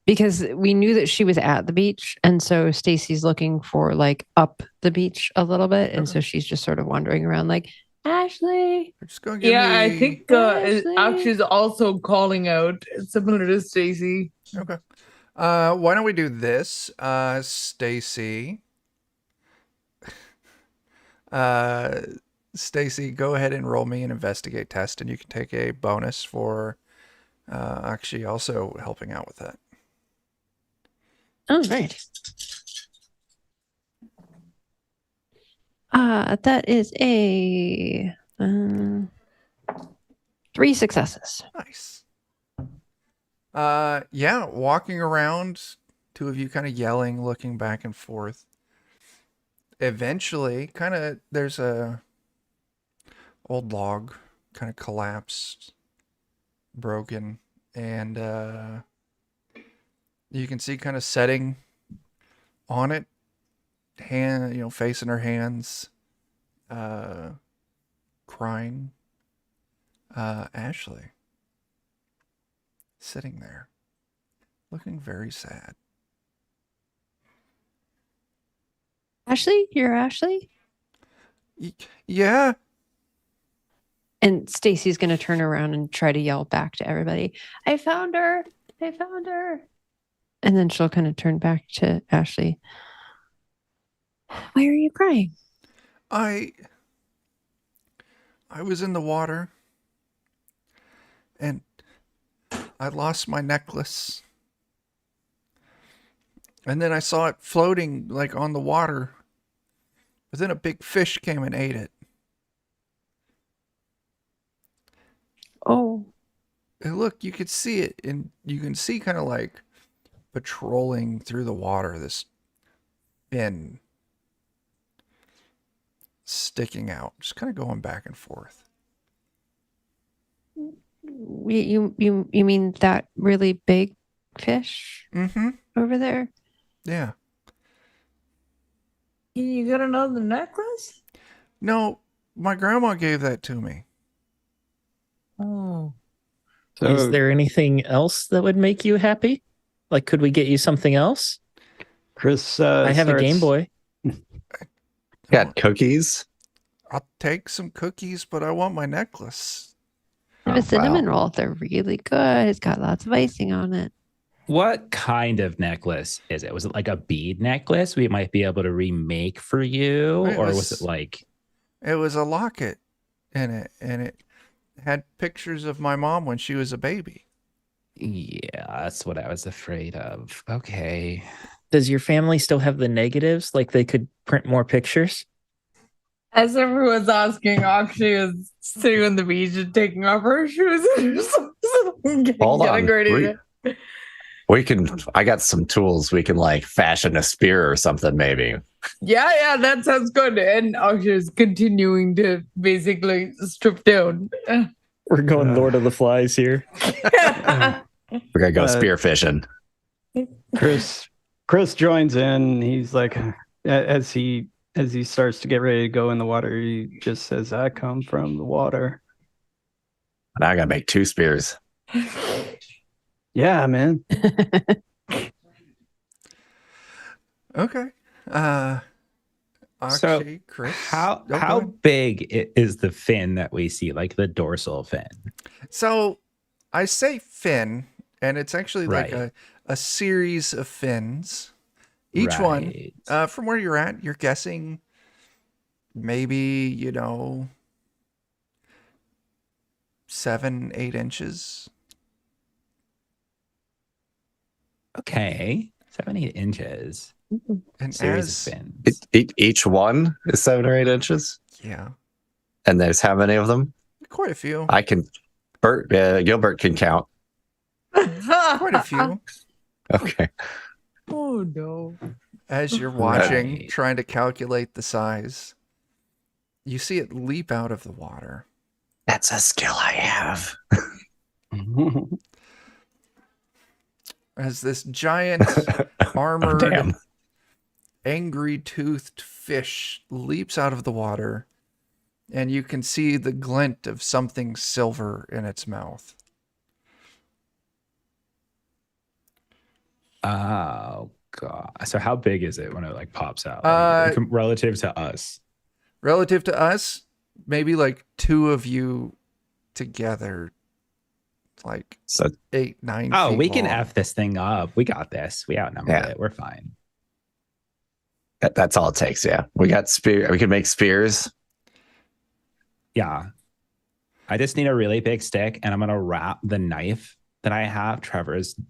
because we knew that she was at the beach, and so Stacy's looking for like up the beach a little bit, and so she's just sort of wandering around, like, Ashley. Just gonna give Yeah, I me... think Ashley. Akshi's also calling out, similar to Stacy. Okay. Why don't we do this? Stacy. Stacy, go ahead and roll me an investigate test, and you can take a bonus for Aakshi also helping out with that. Oh, right. That is a 3 successes. Nice. Yeah, walking around, two of you kind of yelling, looking back and forth. Eventually, there's a old log kind of collapsed, broken, and you can see kind of setting on it, face in her hands, crying, Ashley, sitting there, looking very sad. Ashley, you're Ashley? Yeah. And Stacy's going to turn around and try to yell back to everybody, I found her. I found her. And then she'll kind of turn back to Ashley. Why are you crying? I was in the water and I lost my necklace. And then I saw it floating like on the water. But then a big fish came and ate it. Oh, And look, you could see it, and you can see kind of like patrolling through the water, this fin sticking out, just kind of going back and forth. you mean that really big fish Mm-hmm. over there? Yeah. You got another necklace? No, my grandma gave that to me. Oh. so Is there anything else that would make you happy? Like, could we get you something else? Chris, I have a Game Boy. Got cookies. I'll take some cookies, but I want my necklace. I have a Oh, cinnamon wow. roll. They're really good. It's got lots of icing on it. What kind of necklace is it? Was it like a bead necklace we might be able to remake for you? It Or was- was it like It was a locket in it, and it had pictures of my mom when she was a baby. yeah, that's what I was afraid of. Okay. Does your family still have the negatives? Like they could print more pictures? As everyone's asking, Aakshi is sitting on the beach and taking off her shoes. Hold on. Getting ready I got some tools. We can like fashion a spear or something, maybe. Yeah, that sounds good. And Aakshi is continuing to basically strip down. We're going Lord of the Flies here. We're gonna go spear fishing. Chris joins in. He's like, as he starts to get ready to go in the water, he just says, "I come from the water." Now I gotta make 2 spears. Yeah, man. Okay. Aakshi, So, Chris. How go how ahead. big is the fin that we see, like the dorsal fin? So I say fin, and it's actually like Right. a series of fins. Each one, Right. from where you're at, you're guessing maybe, 7, 8 inches. Okay. 7-8 inches. And Series as, of fins. Each one is 7 or 8 inches, yeah, and there's how many of them? quite a few. I can. Gilbert can count. Quite a few. Okay. Oh no. As you're watching, Right. trying to calculate the size, you see it leap out of the water. That's a skill I have. As this giant, armored, Damn. angry-toothed fish leaps out of the water, and you can see the glint of something silver in its mouth. Oh god. So how big is it when it like pops out? Relative to us? Relative to us, maybe like 2 of you together, like So 8, 9 Oh, feet we can long. F this thing up. We got this. We outnumbered Yeah. it. We're fine. that's all it takes. Yeah, we got spear. We can make spears. Yeah. I just need a really big stick, and I'm gonna wrap the knife that I have,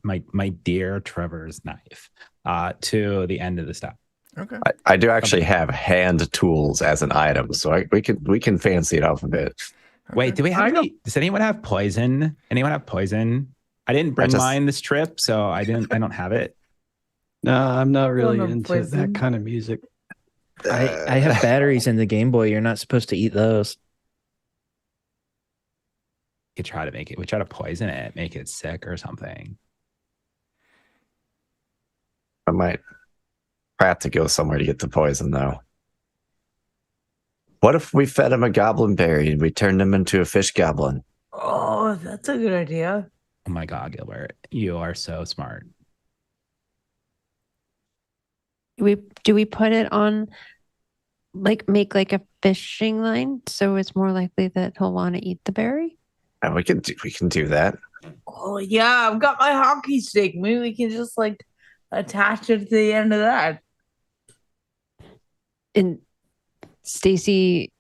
my dear Trevor's knife, to the end of the step. Okay. I do actually have hand tools as an item, so we can fancy it up a bit. Wait, Okay. do we have does anyone have poison? Anyone have poison? I didn't bring mine this trip, so I don't have it. No, I'm not really Don't have into poison. that kind of music. I have batteries in the Game Boy. You're not supposed to eat those. We try to poison it, make it sick or something. I might have to go somewhere to get the poison, though. What if we fed him a goblin berry and we turned him into a fish goblin? Oh, that's a good idea. Oh my god, Gilbert, you are so smart. Do we put it on, like, make like a fishing line so it's more likely that he'll want to eat the berry? And we can do that. Oh yeah, I've got my hockey stick. Maybe we can just like attach it to the end of that. And Stacy,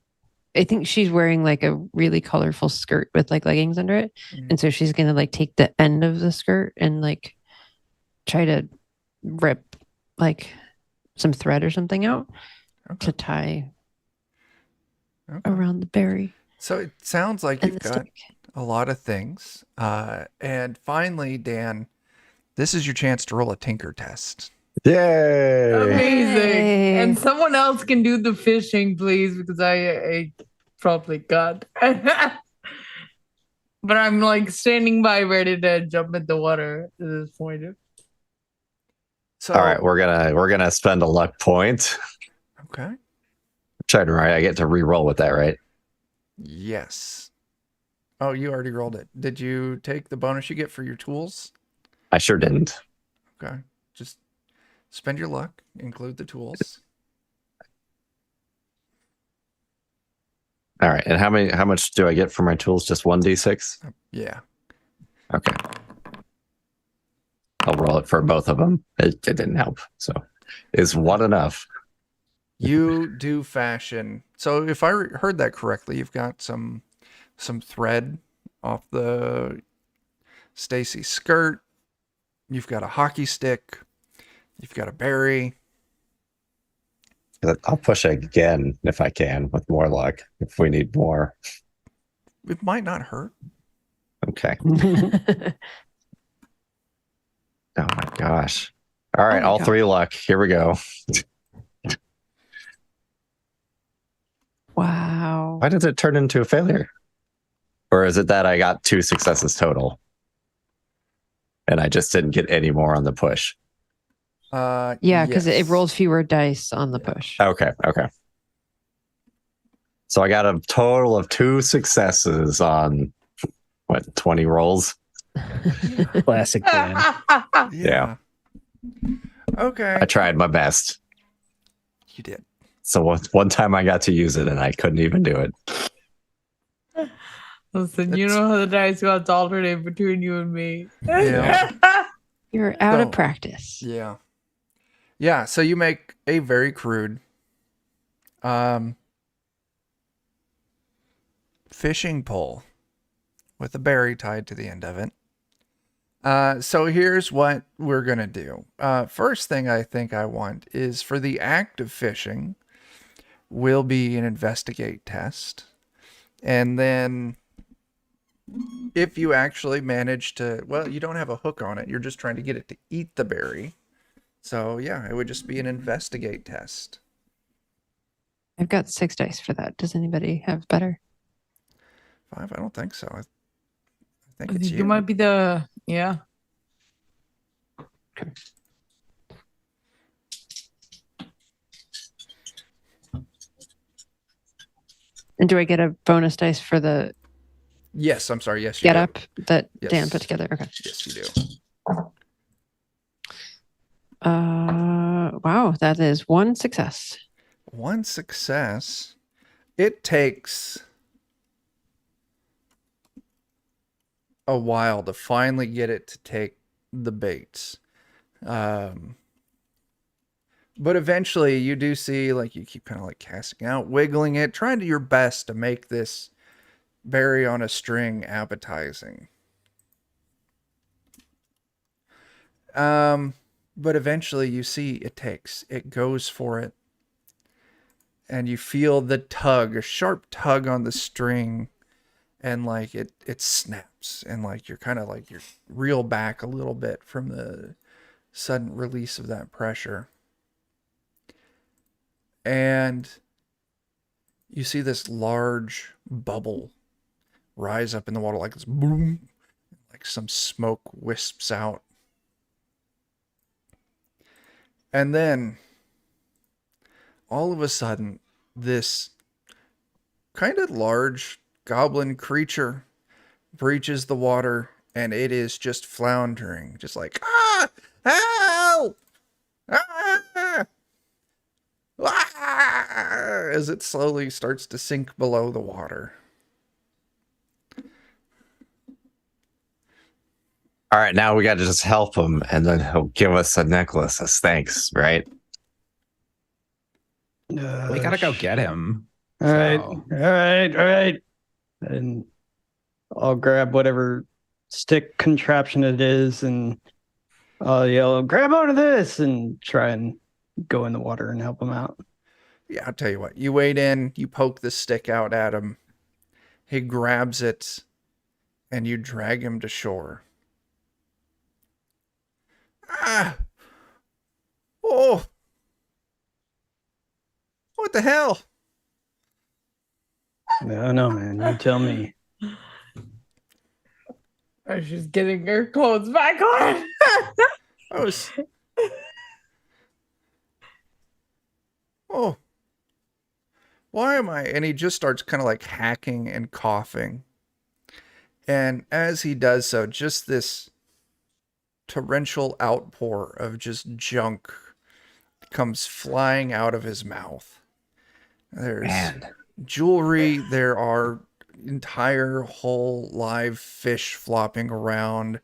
I think she's wearing like a really colorful skirt with like leggings under it. Mhm. And so she's gonna like take the end of the skirt and like try to rip like some thread or something out Okay. to tie Okay. around the berry So it sounds like and you've the got stick. a lot of things. And finally, Dan, this is your chance to roll a tinker test. Yay! Amazing. Yay. And someone else can do the fishing, please, because I probably can't. But I'm like standing by ready to jump in the water at this point. So, All right, we're gonna spend a luck point. okay. Trying to right. I get to re-roll with that, right? Yes. Oh, you already rolled it. Did you take the bonus you get for your tools? I sure didn't. Okay. Just spend your luck, include the tools. All right, and how much do I get for my tools? Just 1d6? Yeah. Okay. I'll roll it for both of them. It didn't help. So is one enough? You do fashion. So if I heard that correctly, you've got some thread off the Stacy skirt. You've got a hockey stick. You've got a berry. I'll push again if I can with more luck. If we need more. It might not hurt. Okay. Oh my gosh. All right, my all God. 3 luck. Here we go. Wow. Why did it turn into a failure? Or is it that I got 2 successes total? And I just didn't get any more on the push. Yeah, because it yes. rolls fewer dice on the push. Okay. So I got a total of 2 successes on, 20 rolls? Classic Dan. Yeah. Okay. I tried my best. You did. So one time I got to use it and I couldn't even do it. Listen, you know how the dice gods alternate between you and me. Yeah. You're out of So- practice. Yeah. Yeah, so you make a very crude fishing pole with a berry tied to the end of it. So here's what we're going to do. First thing I think I want is for the act of fishing will be an investigate test. And then if you actually manage to, well, you don't have a hook on it. You're just trying to get it to eat the berry. So yeah, it would just be an investigate test. I've got 6 dice for that. Does anybody have better? 5? I don't think so. I think I it's think you. you might be the, yeah. And do I get a bonus dice for the Yes, I'm sorry. Yes, you get do. up that Dan Yes. put together? Okay. Yes, you do. Wow, that is 1 success. 1 success. It takes a while to finally get it to take the baits. But eventually you do see, like, you keep kind of like casting out, wiggling it, trying to your best to make this berry on a string appetizing. But eventually you see it goes for it. And you feel the tug, a sharp tug on the string, and like it snaps, and like you're kind of like you reel back a little bit from the sudden release of that pressure. And you see this large bubble rise up in the water, like this boom, like some smoke wisps out. And then all of a sudden, this kind of large goblin creature breaches the water, and it is just floundering, just like, help! Ah! Ah! As it slowly starts to sink below the water. All right, now we got to just help him, and then he'll give us a necklace as thanks, right? We gotta go get him. All right, So- all right. And I'll grab whatever stick contraption it is, and I'll yell, "Grab onto this!" and try and go in the water and help him out. Yeah, I'll tell you what. You wade in, you poke the stick out at him. He grabs it, and you drag him to shore. Ah! Oh! What the hell? No, man, you tell me. Oh, she's getting her clothes back on. Oh. Oh. Why am I? And he just starts kind of like hacking and coughing. And as he does so, just this torrential outpour of just junk comes flying out of his mouth. There's jewelry, there are entire whole live fish flopping around.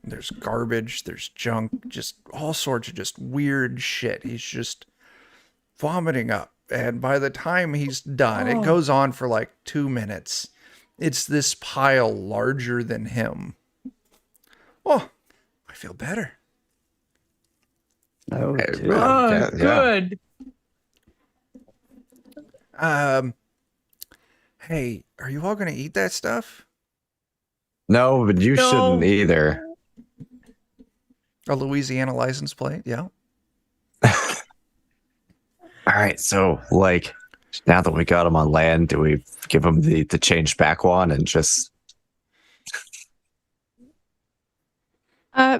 There's garbage, there's junk, just all sorts of just weird shit. He's just vomiting up. And by the time he's done, it goes on for like 2 minutes. It's this pile larger than him. Oh, I feel better. Oh, Hey, dude. man. Oh, Yeah. good. Hey, are you all gonna eat that stuff? No, but you No. shouldn't either. A Louisiana license plate? Yeah. All right, so like now that we got him on land, do we give him the change back one and just We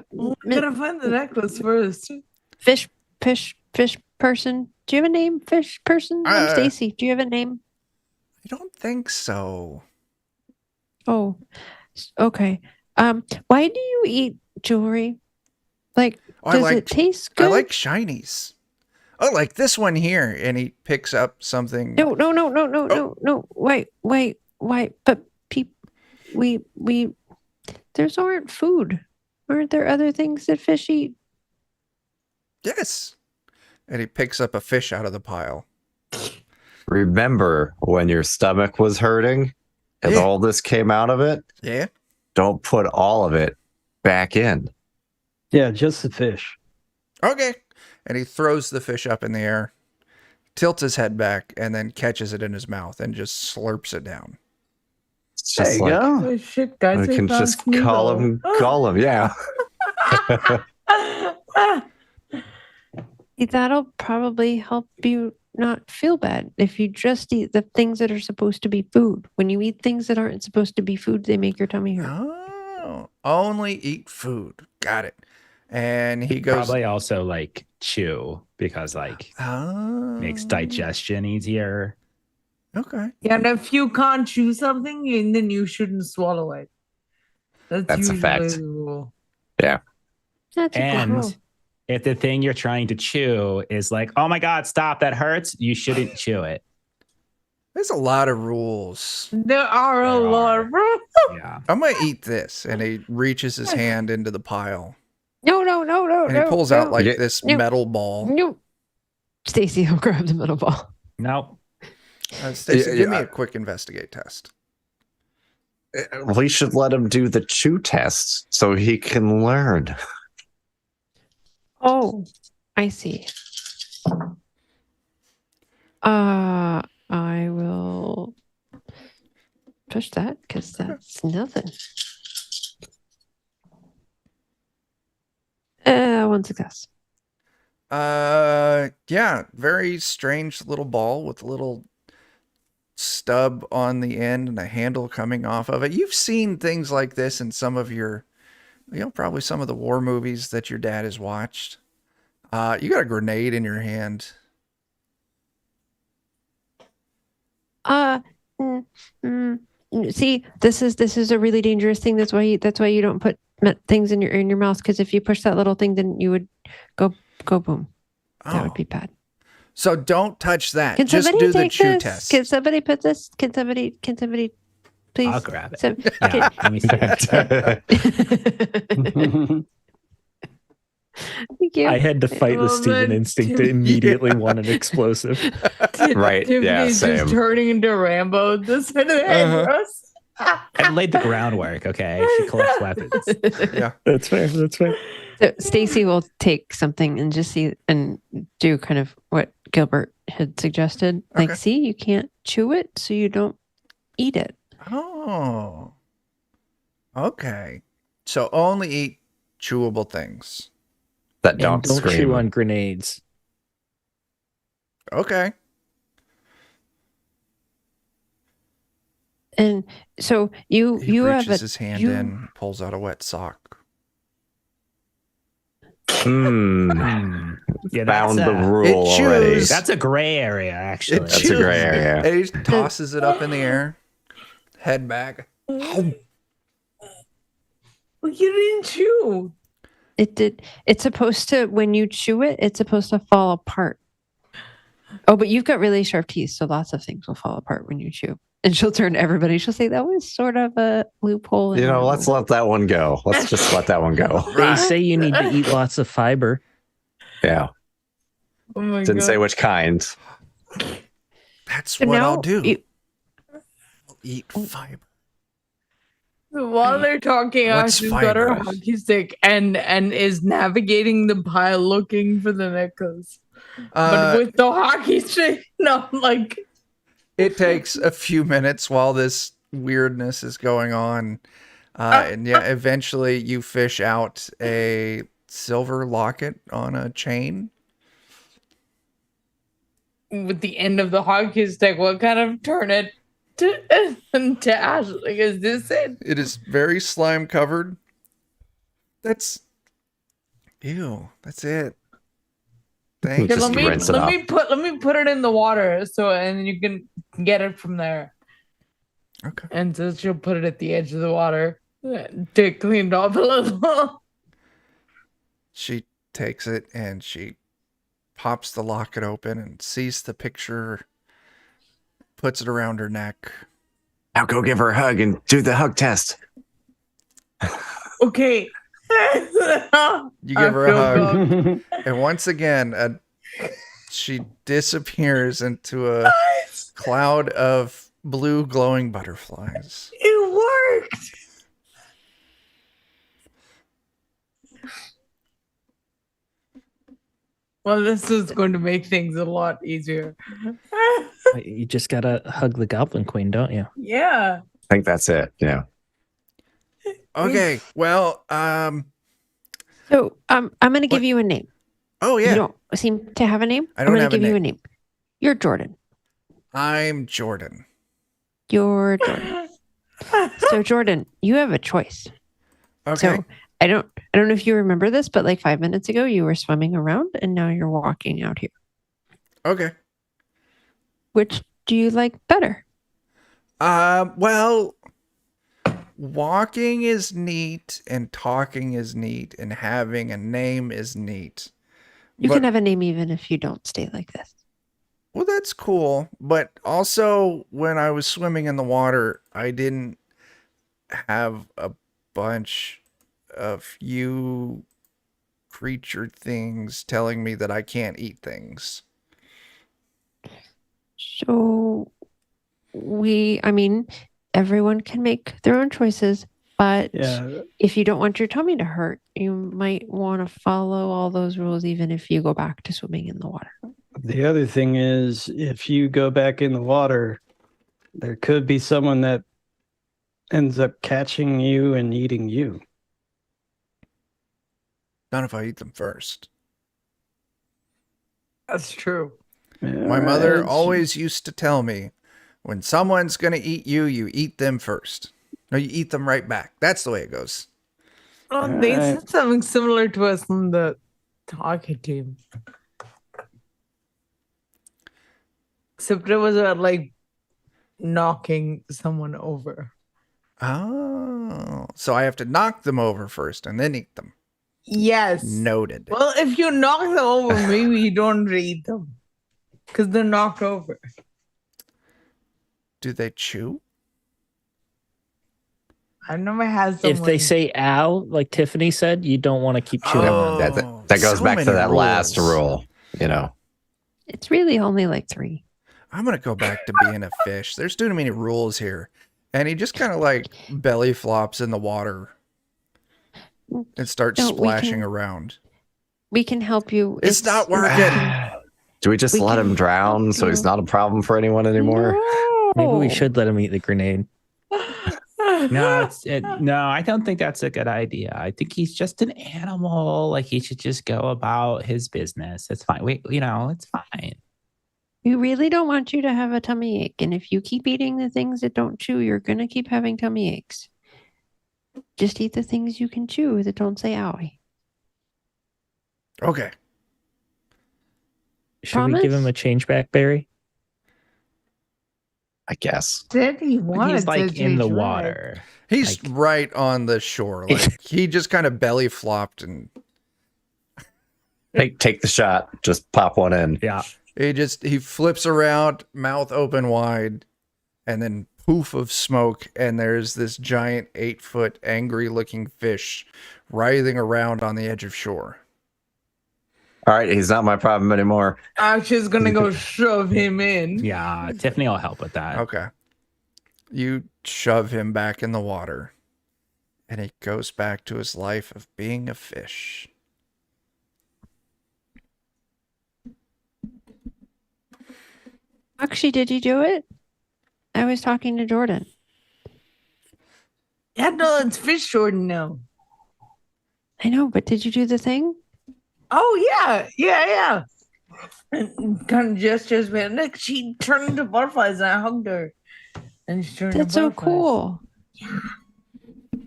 gotta find the necklace first. Fish person. Do you have a name, fish person? I'm Stacy. Do you have a name? I don't think so. Oh, okay. Why do you eat jewelry? Like, Oh, does it taste good? I like shinies. Oh, like this one here. And he picks up something. No. Oh. Wait. But we those aren't food. Aren't there other things that fish eat? Yes. And he picks up a fish out of the pile. remember when your stomach was hurting and Yeah. all this came out of it? Yeah. Don't put all of it back in. Yeah, just the fish. Okay. And he throws the fish up in the air, tilts his head back, and then catches it in his mouth and just slurps it down. It's There just you like go. Oh shit, guys! we I can found just call Smeagol. him, yeah. That'll probably help you not feel bad if you just eat the things that are supposed to be food. When you eat things that aren't supposed to be food, they make your tummy hurt. Oh, only eat food. Got it. And he goes, Probably also like chew because like oh, makes digestion easier. Okay. Yeah, and if you can't chew something, then you shouldn't swallow it. That's That's a usually fact. the rule. That's a good And rule. if the thing you're trying to chew is like, oh my God, stop, that hurts, you shouldn't chew it. There's a lot of rules. There are a There lot are. of rules. Yeah. I'm going to eat this. And he reaches his hand into the pile. No. And he pulls out like Yeah. this No. metal ball. No. Stacy will grab the metal ball. Nope. Stacy, Yeah, give me yeah. a quick investigate test. We should let him do the chew test so he can learn. Oh, I see. I will push that because that's nothing. One success. Yeah, very strange little ball with a little stub on the end and a handle coming off of it. You've seen things like this in some of your, probably some of the war movies that your dad has watched. You got a grenade in your hand. See, this is a really dangerous thing. That's why you don't put things in your mouth, because if you push that little thing, then you would go boom. That would be bad. So don't touch that. Can Just somebody do the take chew this? test. Can somebody put this? Can somebody please? I'll grab it. So, Yeah, let me see. Thank you. I had to fight the Well, Steven then, instinct to immediately want an explosive. Right, yeah, Tiffany's same. just turning into Rambo at this side of the hedgerows. I laid the groundwork, okay? She collects weapons. Yeah. That's fair. That's fair. So Stacy will take something and just see and do kind of what Gilbert had suggested. Like, Okay. see, you can't chew it, so you don't eat it. Oh. Okay. So only eat chewable things. That And don't don't scream. chew on grenades. Okay. And so you He have reaches a his hand you- in, pulls out a wet sock. Yeah, Found the that's rule It already. chews. that's a gray area, actually. It That's a gray area. And he just tosses it up in the air, head back. Well, you didn't chew. it did. It's supposed to, when you chew it, it's supposed to fall apart. Oh, but you've got really sharp teeth, so lots of things will fall apart when you chew. And she'll turn to everybody. She'll say, that was sort of a loophole. in You know, the let's rule." let that one go. Let's just let that one go. They say you need to eat lots of fiber. Yeah. Oh my Didn't God. say which kind. That's So what I'll now do. you- I'll eat fiber. So while they're talking, What's Ashley's got her fiber? hockey stick and is navigating the pile looking for the necklace. But with the hockey stick, no, like It takes a few minutes while this weirdness is going on. And yeah, eventually you fish out a silver locket on a chain. with the end of the hockey stick, what kind of turn it to Ashley? Is this it? It is very slime covered. That's ew. That's it. Thanks. Just rinse it let off. me put it in the water so and you can get it from there. Okay. And so she'll put it at the edge of the water to clean it off a little. She takes it and she pops the locket open and sees the picture, puts it around her neck. Now go give her a hug and do the hug test. Okay. You give her a hug. And once again, she disappears into a cloud of blue glowing butterflies. It worked. Well, this is going to make things a lot easier. You just gotta hug the Goblin Queen, don't you? Yeah. I think that's it. Yeah. Okay, well, So I'm going to give you a name. oh You yeah, don't seem to have a name. I don't I'm have a give you name. a name. You're Jordan. I'm Jordan. You're Jordan. So Jordan, you have a choice. Okay, So I don't know if you remember this, but like 5 minutes ago you were swimming around and now you're walking out here. okay. Which do you like better? Well, walking is neat and talking is neat and having a name is neat. You But- can have a name even if you don't stay like this. Well, that's cool. But also, when I was swimming in the water, I didn't have a bunch of you creature things telling me that I can't eat things. So I mean, everyone can make their own choices, but Yeah. if you don't want your tummy to hurt, you might want to follow all those rules even if you go back to swimming in the water. The other thing is, if you go back in the water, there could be someone that ends up catching you and eating you. Not if I eat them first. That's true. My mother It's- always used to tell me, when someone's going to eat you, you eat them first. No, you eat them right back. That's the way it goes. Oh, they Alright. said something similar to us on the hockey team. Except it was like knocking someone over. Oh, so I have to knock them over first and then eat them. Yes. Noted. Well, if you knock them over, maybe you don't eat them. Because they're knocked over. Do they chew? I never had someone. If they say ow, like Tiffany said, you don't want to keep chewing. Oh, That goes so back to many that last rules. rule, you know. It's really only like 3. I'm going to go back to being a fish. There's too many rules here. And he just kind of like belly flops in the water and starts No, we splashing can- around. We can help you. It's not working. Do we just We let can him drown help so he's you. not a problem for anyone anymore? Maybe we No. should let him eat the grenade. No, no, I don't think that's a good idea. I think he's just an animal. Like he should just go about his business. It's fine. It's fine. We really don't want you to have a tummy ache. And if you keep eating the things that don't chew, you're going to keep having tummy aches. Just eat the things you can chew that don't say owie. Okay. Should we give him Promise? a change back, Barry? I guess. Said he But wanted he's like to in the change water. He's Like- right on the shore. Like he just kind of belly flopped and Take the shot. Just pop one in. Yeah. he flips around, mouth open wide, and then poof of smoke, and there's this giant 8-foot angry-looking fish writhing around on the edge of shore. All right, he's not my problem anymore. Akshi's gonna go shove him in. Yeah, Tiffany will help with that. Okay. You shove him back in the water, and he goes back to his life of being a fish. Aakshi, did you do it? I was talking to Jordan. Yeah, no, it's fish Jordan now. I know, but did you do the thing? Oh yeah. And kind of gestures, man. Look, she turned into butterflies, and I hugged her. And she turned That's into so butterflies. cool.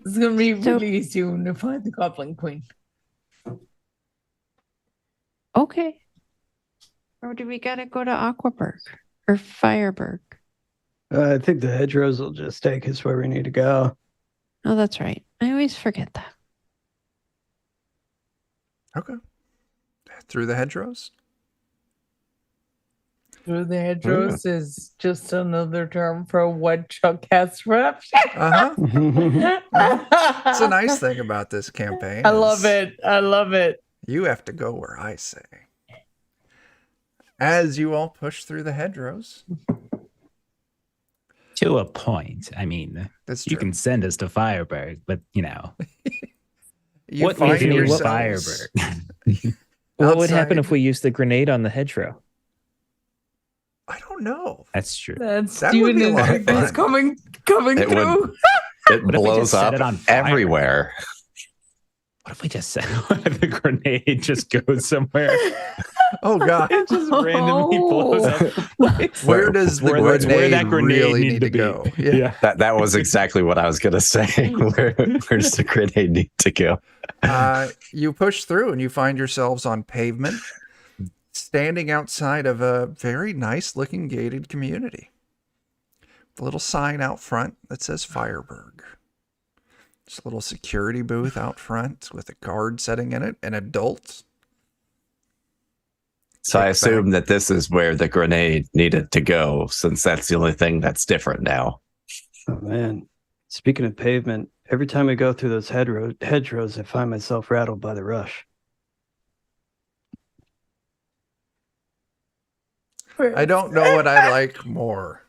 It's gonna be So- really soon to find the Goblin Queen. Okay. Or do we gotta go to Aquaburg or Fireburg? I think the hedgerows will just take us where we need to go. Oh, that's right. I always forget that. Okay. Through the hedgerows? Through the hedgerows is just another term for what Chuck has for Uh-huh. It's It's a nice thing about this campaign. I love is it. I love it. You have to go where I say. As you all push through the hedgerows. To a point. I mean, That's you true. can send us to Fireburg, but you know, You what find we do in yourselves- Fireburg? What would happen outside- if we used the grenade on the hedgerow? I don't know. That's true. That's That would Steven be a and lot of Nicholas fun. coming It would- through. It What if we blows just set up it on fire? everywhere. What if we just said the grenade just goes somewhere? Oh God. It just randomly blows up the place. Where does the Where grenade, that grenade really need need to to be? go? Yeah. That was exactly what I was gonna say. Where's the grenade need to go? You push through and you find yourselves on pavement, standing outside of a very nice looking gated community. The little sign out front that says Fireburg. There's a little security booth out front with a guard sitting in it, an adult. So I Kick assume back. that this is where the grenade needed to go, since that's the only thing that's different now. Oh man. Speaking of pavement, every time we go through those hedgerows, I find myself rattled by the rush. I don't know what I like more.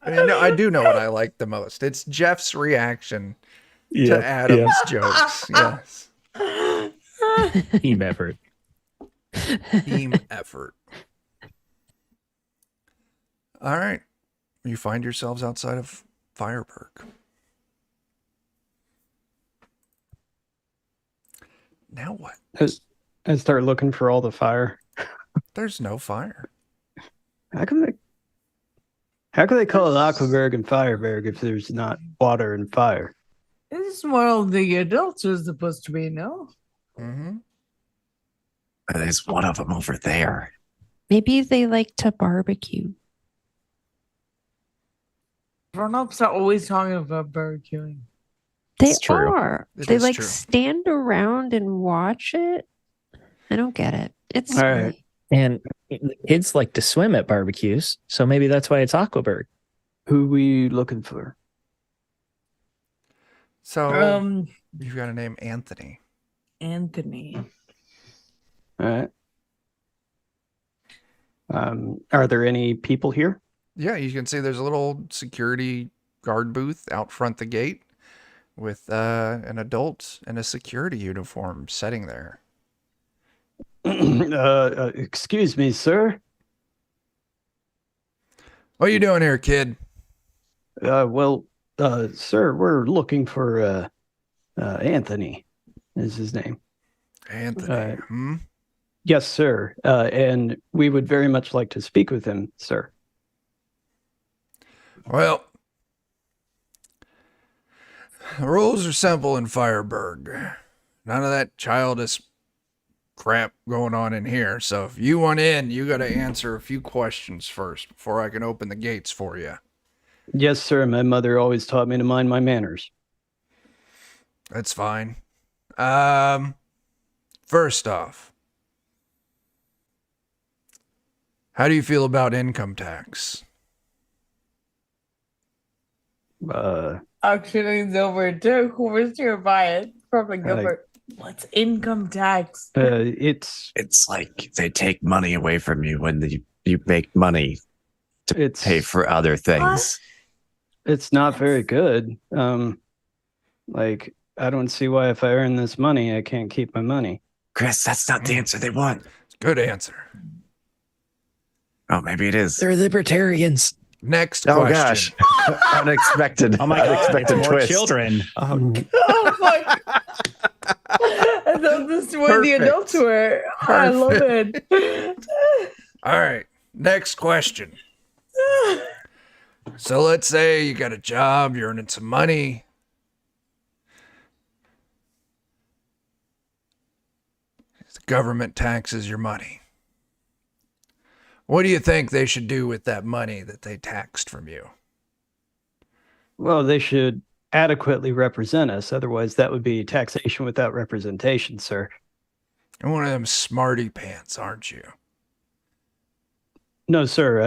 I mean, no, I do know what I like the most. It's Jeff's reaction to Adam's jokes. Yes. Team effort. Team effort. All right. You find yourselves outside of Fireburg. Now what? I start looking for all the fire. There's no fire. How can they call it Aquaberg and Fireberg if there's not water and fire? This is where the adults are supposed to be, no? Mm-hmm. There's one of them over there. Maybe they like to barbecue. Grown-ups are always talking about barbecuing. They It's true. are. It They is like true. stand around and watch it. I don't get it. It's All right. silly. And the kids like to swim at barbecues, so maybe that's why it's Aquaburg. Who we looking for? So you've got a name, Anthony. Anthony. All right. Are there any people here? Yeah, you can see there's a little security guard booth out front the gate with an adult in a security uniform sitting there. Excuse me, sir. What are you doing here, kid? Sir, we're looking for Anthony. Is his name? Anthony. Hmm? Yes, sir. And we would very much like to speak with him, sir. Well, the rules are simple in Fireburg. None of that childish crap going on in here. So if you want in, you got to answer a few questions first before I can open the gates for you. Yes, sir. My mother always taught me to mind my manners. That's fine. First off, how do you feel about income tax? Actually, leans over to whoever's nearby it. Probably Gilbert. What's income tax? It's like they take money away from you when you make money to pay for other things. It's not very good. Like, I don't see why if I earn this money, I can't keep my money. Chris, that's not the answer they want. Good answer. Oh, maybe it is. They're libertarians. Next Oh question. gosh, unexpected. Oh my god, it's unexpected more twist. children. Oh my! I thought this is where the Perfect. adults were. I love it. All right. Next question. So let's say you got a job, you're earning some money. The government taxes your money. What do you think they should do with that money that they taxed from you? Well, they should adequately represent us. Otherwise, that would be taxation without representation, sir. You're one of them smarty pants, aren't you? No, sir.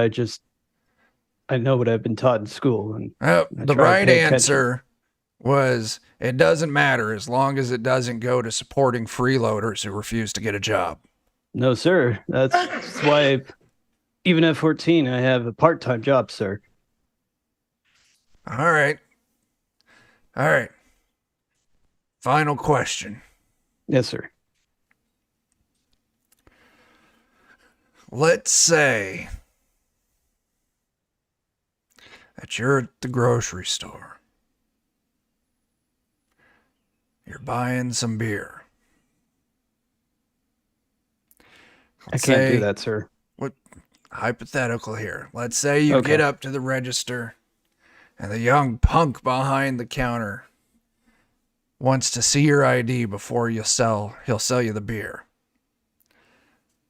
I know what I've been taught in school. And The try to right pay attention. answer was it doesn't matter as long as it doesn't go to supporting freeloaders who refuse to get a job. No, sir. That's why, even at 14, I have a part-time job, sir. All right. All right. Final question. Yes, sir. Let's say that you're at the grocery store. You're buying some beer. I can't do that, sir. What hypothetical here? Let's say you get up to the register and the young punk behind the counter wants to see your ID before he'll sell you the beer.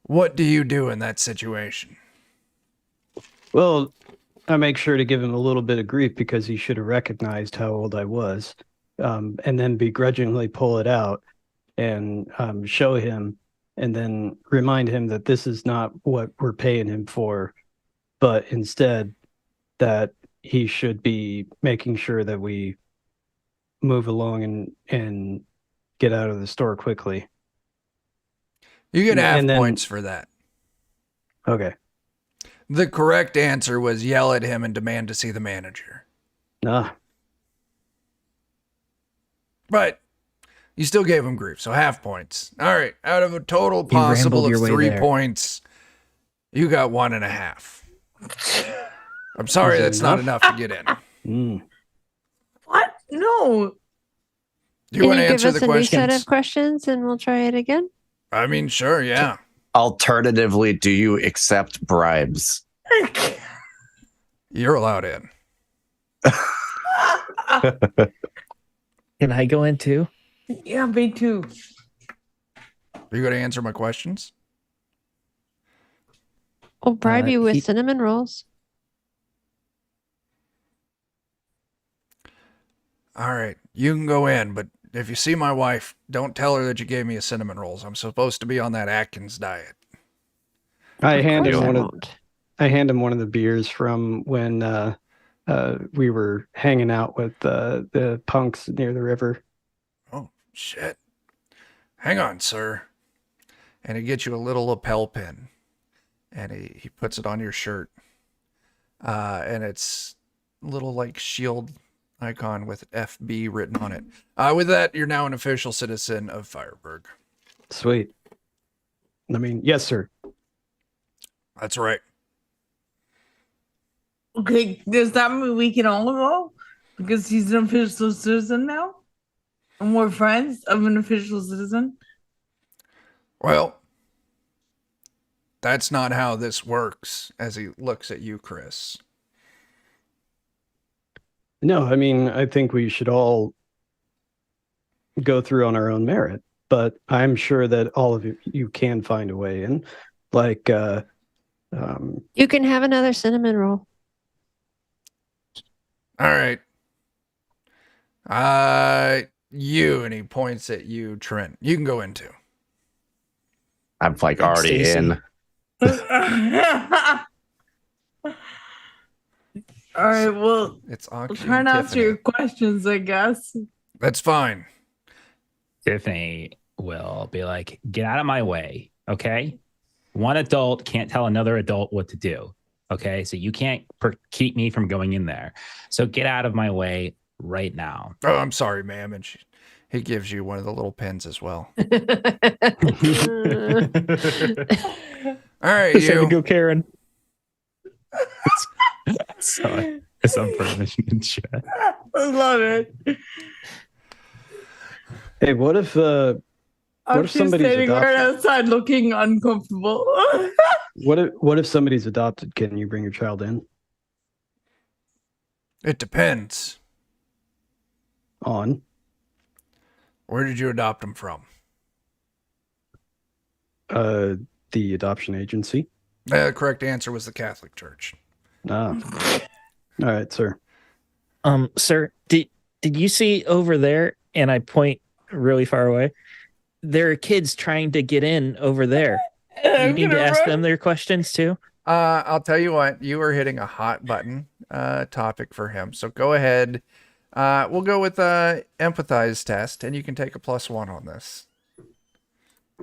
What do you do in that situation? Well, I make sure to give him a little bit of grief because he should have recognized how old I was, and then begrudgingly pull it out and show him, and then remind him that this is not what we're paying him for, but instead that he should be making sure that we move along and get out of the store quickly. You get half And then- points for that. Okay. The correct answer was yell at him and demand to see the manager. Nah. But you still gave him grief, so half points. All right, out of a total You possible rambled of your way 3 there. points, you got 1.5. I'm sorry, Is it that's not enough? enough to get in. What? No. You Can want to you give answer us the a new set questions? of questions and we'll try it again? I mean, sure, yeah. Alternatively, do you accept bribes? You're allowed in. Can I go in too? Yeah, me too. Are you going to answer my questions? We'll bribe you with he- cinnamon rolls. All right, you can go in, but if you see my wife, don't tell her that you gave me a cinnamon rolls. I'm supposed to be on that Atkins diet. I Of hand course him I one of won't. I hand him one of the beers from when we were hanging out with the punks near the river. Oh, shit. Hang on, sir. And he gets you a little lapel pin. And he puts it on your shirt. And it's a little like shield icon with FB written on it. With that, you're now an official citizen of Fireburg. Sweet. I mean, yes, sir. That's right. Okay, does that mean we can all go? Because he's an official citizen now? And we're friends of an official citizen? Well, that's not how this works, as he looks at you, Chris. No, I mean, I think we should all go through on our own merit, but I'm sure that all of you can find a way in. Like, You can have another cinnamon roll. All right. You, and he points at you, Trent. You can go in too. I'm like already Stacy. in. All right, well, It's we'll Aakshi try and and answer your Tiffany. questions, I guess. That's fine. Tiffany will be like, get out of my way. Okay. One adult can't tell another adult what to do. Okay. So you can't keep me from going in there. So get out of my way right now. Oh, I'm sorry, ma'am. And he gives you one of the little pins as well. All right, Just had to you. go, Karen. So some permission in chat. I love it. Hey, what if I'm somebody's standing right adopted? outside looking uncomfortable. What if somebody's adopted? Can you bring your child in? It depends. On Where did you adopt him from? the adoption agency. The correct answer was the Catholic Church. Ah. All right, sir. Sir, did you see over there? And I point really far away. There are kids trying to get in over there. You need to ask them their questions too. I'll tell you what, you are hitting a hot button topic for him. So go ahead. We'll go with empathize test, and you can take a +1 on this.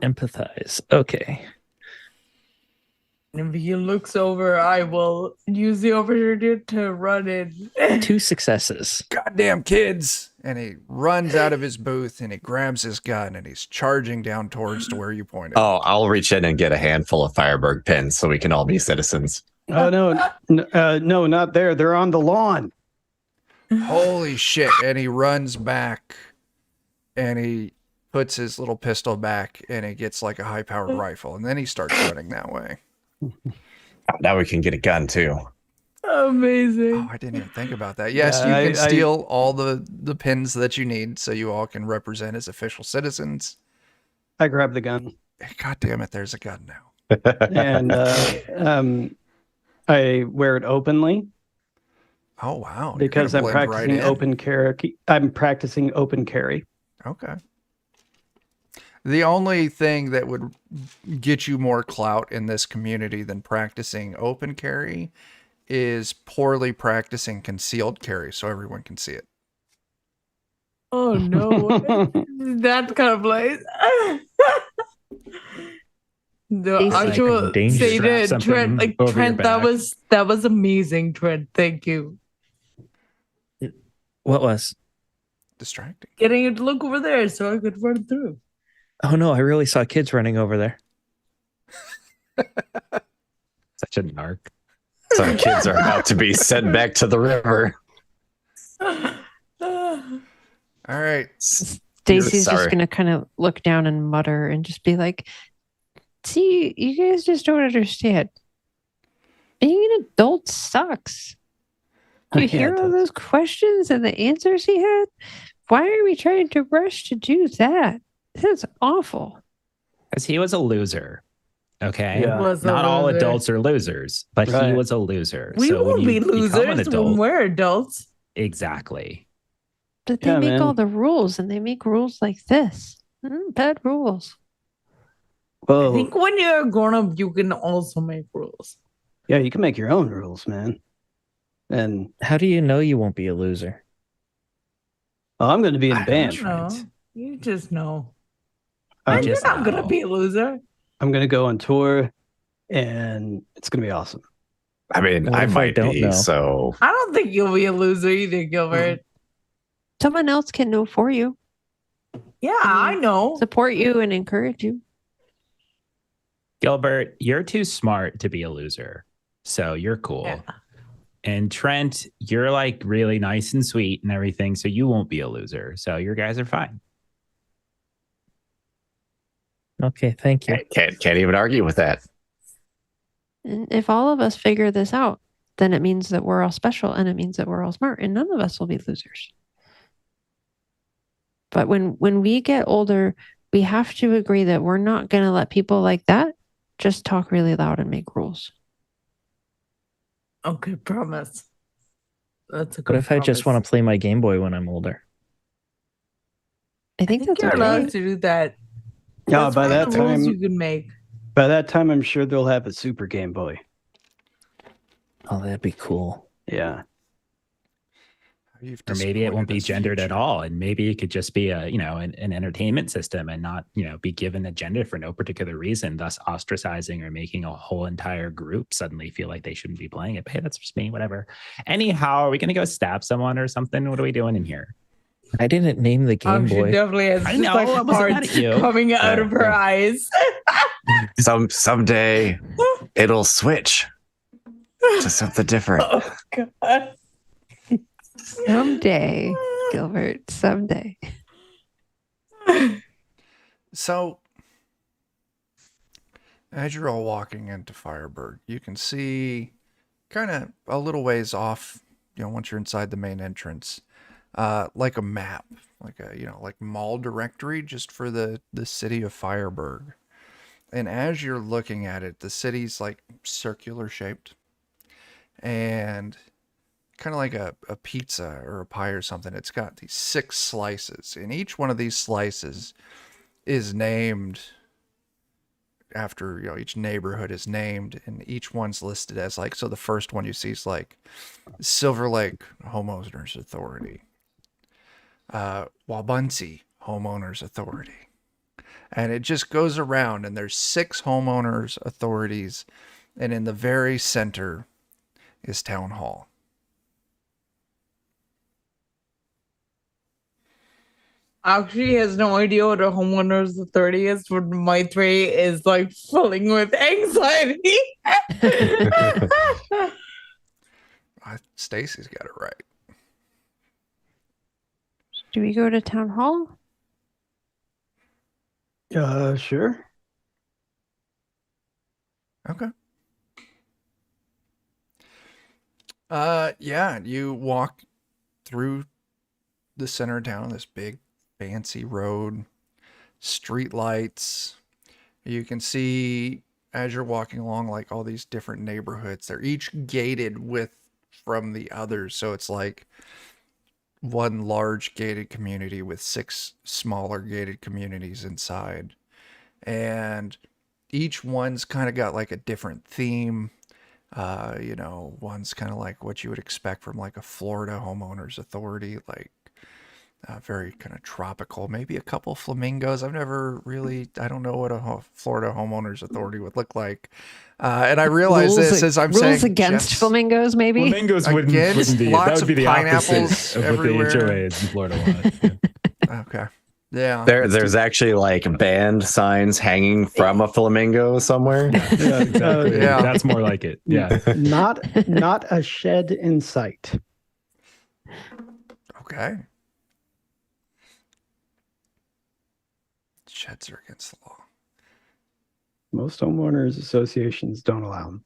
Empathize. Okay. If he looks over, I will use the opportunity to run in. 2 successes. Goddamn kids! And he runs out of his booth, and he grabs his gun, and he's charging down towards to where you pointed. Oh, I'll reach in and get a handful of Fireberg pins so we can all be citizens. Oh no, not there. They're on the lawn. Holy shit. And he runs back, and he puts his little pistol back, and he gets like a high-powered rifle, and then he starts running that way. Now we can get a gun too. Amazing. Oh, I didn't even think about that. Yes, Yeah, you can steal all the pins that you need so you all can represent as official citizens. I grab the gun God damn it, there's a gun now. and I wear it openly Oh, wow. You're because gonna I'm blend practicing in. open carry. I'm practicing open carry. Okay. The only thing that would get you more clout in this community than practicing open carry is poorly practicing concealed carry so everyone can see it. Oh no. That kind of place. The It's like actual dangerous. say Strap that something Trent, like over your Trent, back. that was amazing, Trent. Thank you. What was? Distracting. Getting you to look over there so I could run through. Oh no, I really saw kids running over there. Such a narc. Some kids are about to be sent back to the river. All right. Stacy's Sorry. just gonna kind of look down and mutter and just be like, "See, you guys just don't understand. Being an adult sucks. You Yeah, hear it all does. those questions and the answers he had? Why are we trying to rush to do that? That's awful." Because he was a loser. Okay. Yeah. Was a Not all loser. adults are losers, but he Right. was a loser. We so when won't you be become an losers adult, when we're adults. exactly. But they Yeah, make all man. the rules and they make rules like this. Bad rules. I Well, think when you're a grown up, you can also make rules. yeah, you can make your own rules, man. And How do you know you won't be a loser? I'm going to be in I the don't band. know. No, you just know. I'm, And you're just not gonna know. be a loser. I'm going to go on tour, and it's going to be awesome. I mean, What I if I might don't be, know? so I don't think you'll be a loser either, Gilbert. Someone else can know for you, Yeah, I know. support you, and encourage you. Gilbert, you're too smart to be a loser. So you're cool. Yeah. And Trent, you're like really nice and sweet and everything. So you won't be a loser. So your guys are fine. Okay, thank you. can't even argue with that. And if all of us figure this out, then it means that we're all special and it means that we're all smart and none of us will be losers. But when we get older, we have to agree that we're not going to let people like that just talk really loud and make rules. Okay, promise. That's a What good if I just want promise. to play my Game Boy when I'm older? I I think think that's you're okay. allowed to do that. Yeah, That's by one of that the rules time, you can make. I'm sure they'll have a Super Game Boy. Oh, that'd be cool. Yeah. You've Or maybe it won't disappointed be us, gendered at future. all, and maybe it could just be a an entertainment system and not be given a gender for no particular reason, thus ostracizing or making a whole entire group suddenly feel like they shouldn't be playing it. But hey, that's just me, whatever. Anyhow, are we gonna go stab someone or something? What are we doing in here? I didn't name the Game She Boy. definitely has I just know, like I wasn't mad hearts at you. coming out Yeah, of her yeah. eyes. Someday it'll switch to something different. Oh god. Someday, Gilbert, someday. So, as you're all walking into Fireburg, you can see kind of a little ways off, once you're inside the main entrance, like a map, like a, like mall directory just for the city of Fireburg. And as you're looking at it, the city's like circular shaped and kind of like a pizza or a pie or something. It's got these 6 slices, and each one of these slices is named after, each neighborhood is named, and each one's listed as like, so the first one you see is like Silver Lake Homeowners Authority, Wabunsi Homeowners Authority. And it just goes around, and there's 6 homeowners authorities, and in the very center is Town Hall. Aakshi has no idea what a homeowner's authority is, but Maitreyi is like filling with anxiety. Stacy's got it right. Do we go to town hall? Sure. Okay. Yeah, you walk through the center of town, this big fancy road, street lights. You can see as you're walking along like all these different neighborhoods. They're each gated from the others, so it's like one large gated community with 6 smaller gated communities inside. And each one's kind of got like a different theme. One's kind of like what you would expect from like a Florida homeowners authority, like very kind of tropical, maybe a couple flamingos. I don't know what a Florida homeowners authority would look like. And I realize this as I'm saying. Rules against Jeff's- flamingos, maybe? Flamingos wouldn't be. Against That lots would be of the pineapples opposite of everywhere. what the HOAs in Florida want. Okay. Yeah. There's actually like band signs hanging from a flamingo somewhere. Yeah, exactly. Yeah. That's more like it. Yeah. Not a shed in sight. Okay. Sheds are against the law. Most homeowners associations don't allow them.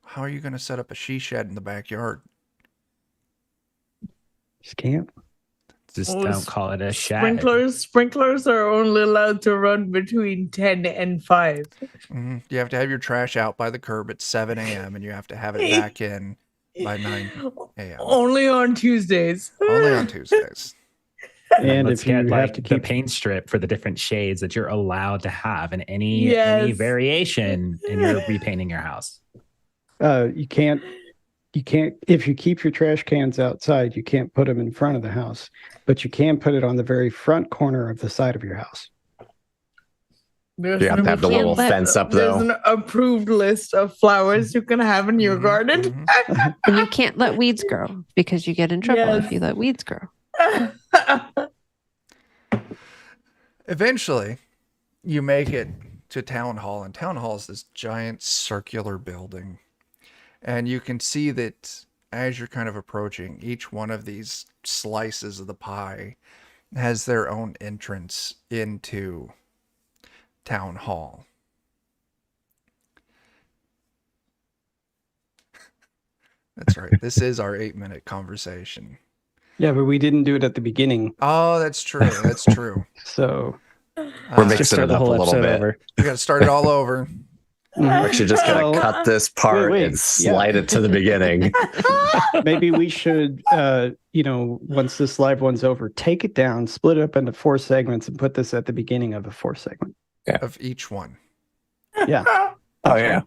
How are you going to set up a she shed in the backyard? Just can't. Just Oh, don't call it a shed. Sprinklers are only allowed to run between 10 and 5. Mhm. You have to have your trash out by the curb at 7 a.m. and you have to have it back in by 9 a.m. Only on Tuesdays. Only on Tuesdays. And Let's if you get have like to the keep paint strip for the different shades that you're allowed to have, and any Yes. variation, and you're repainting your house. you can't if you keep your trash cans outside, you can't put them in front of the house, but you can put it on the very front corner of the side of your house. There's You have to have the little let- fence up There's though. an approved list of flowers you can have in your Mhm, garden. mhm. And you can't let weeds grow because you get in trouble Yes. if you let weeds grow. Eventually, you make it to Town Hall, and Town Hall is this giant circular building. And you can see that as you're kind of approaching, each one of these slices of the pie has their own entrance into Town Hall. That's right. This is our 8-minute conversation. Yeah, but we didn't do it at the beginning. Oh, that's true. That's true. So We're Uh, mixing Just start it the up a whole little episode bit. over. we got to start it all over. We're actually just gonna Well, cut this part wait, and slide it to the beginning. maybe we should, once this live one's over, take it down, split it up into 4 segments, and put this at the beginning of the 4th segment. Of each one. Yeah. Oh yeah.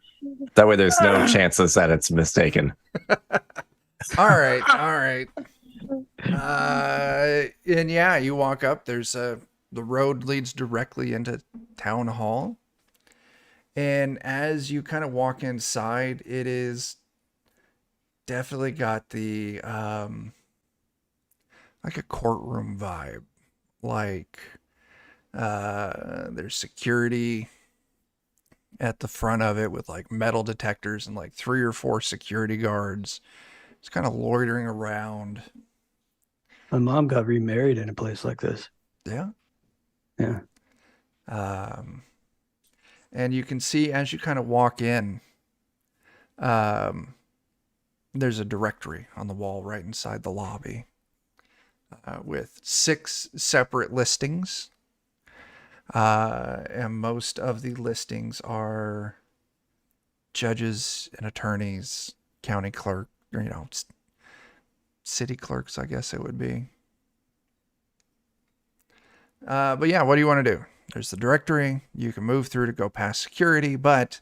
That way there's no chances that it's mistaken. All right. All right. And yeah, you walk up. The road leads directly into town hall. And as you kind of walk inside, it is definitely got the like a courtroom vibe. Like there's security at the front of it with like metal detectors and like 3 or 4 security guards. It's kind of loitering around. My mom got remarried in a place like this. Yeah. Yeah. And you can see as you kind of walk in, there's a directory on the wall right inside the lobby with 6 separate listings. And most of the listings are judges and attorneys, county clerk, or, city clerks, I guess it would be. But yeah, what do you want to do? There's the directory. You can move through to go past security, but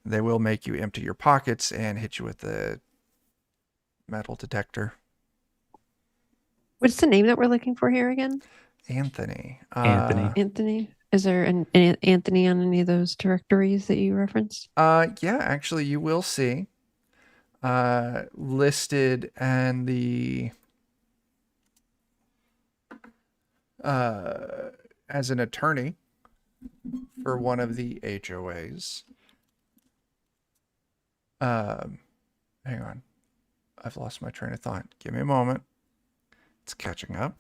they will make you empty your pockets and hit you with the metal detector. What's the name that we're looking for here again? Anthony. Anthony. Anthony. Is there an Anthony on any of those directories that you referenced? Yeah, actually, you will see listed and the as an attorney for one of the HOAs. Hang on. I've lost my train of thought. Give me a moment. It's catching up.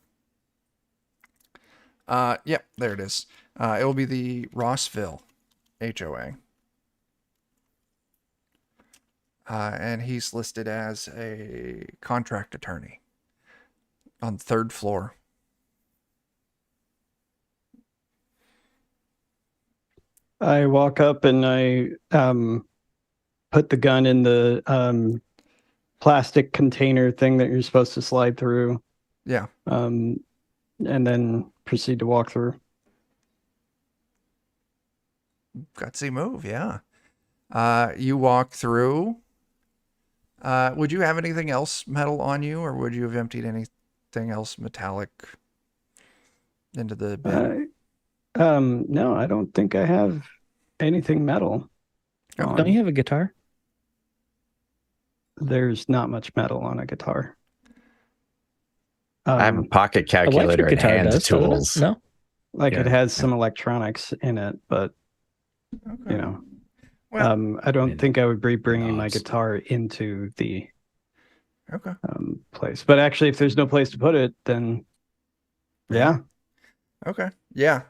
Yep, there it is. It will be the Rossville HOA. And he's listed as a contract attorney on the 3rd floor. I walk up and I put the gun in the plastic container thing that you're supposed to slide through. Yeah. And then proceed to walk through. Gutsy move, yeah. You walk through. Would you have anything else metal on you, or would you have emptied anything else metallic into the bin? No, I don't think I have anything metal. Okay. Don't you have a guitar? There's not much metal on a guitar. I have a pocket calculator and guitar hand does, doesn't it? tools. No. Like Yeah. it has some electronics in it, but Okay. Well, I don't think I would be bringing my knobs. guitar into the Okay. place. But actually, if there's no place to put it, then yeah. Okay. Yeah.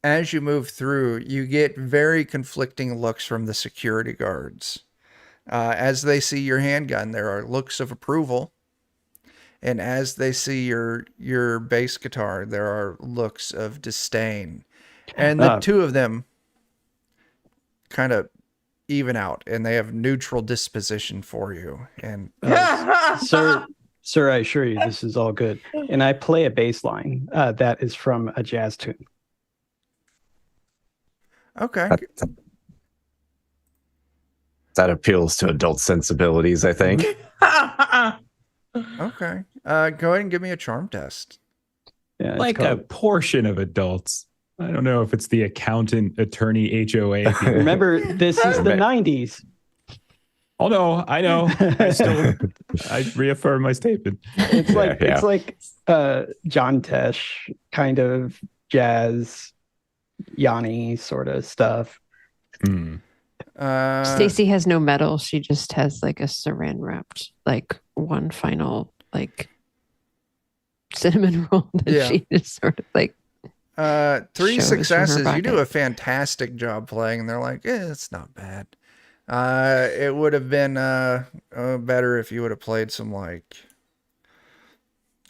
As you move through, you get very conflicting looks from the security guards. As they see your handgun, there are looks of approval. And as they see your bass guitar, there are looks of disdain. And the two of them kind of even out, and they have neutral disposition for you. And Sir, I assure you, this is all good. And I play a bass line that is from a jazz tune. okay. That appeals to adult sensibilities, I think. Okay. Go ahead and give me a charm test. Yeah, it's Like a called- portion of adults. I don't know if it's the accountant, attorney, HOA. people. Remember, this is the 90s. Oh no, I know. I reaffirm my statement. It's like Yeah. it's like John Tesh kind of jazz, Yanni sort of stuff. Hmm. Stacy has no metal. She just has like a saran wrapped, like one final like cinnamon roll that Yeah. she just sort of like. 3 shows from her successes. You do pocket. a fantastic job playing, and they're like, it's not bad. It would have been better if you would have played some, like,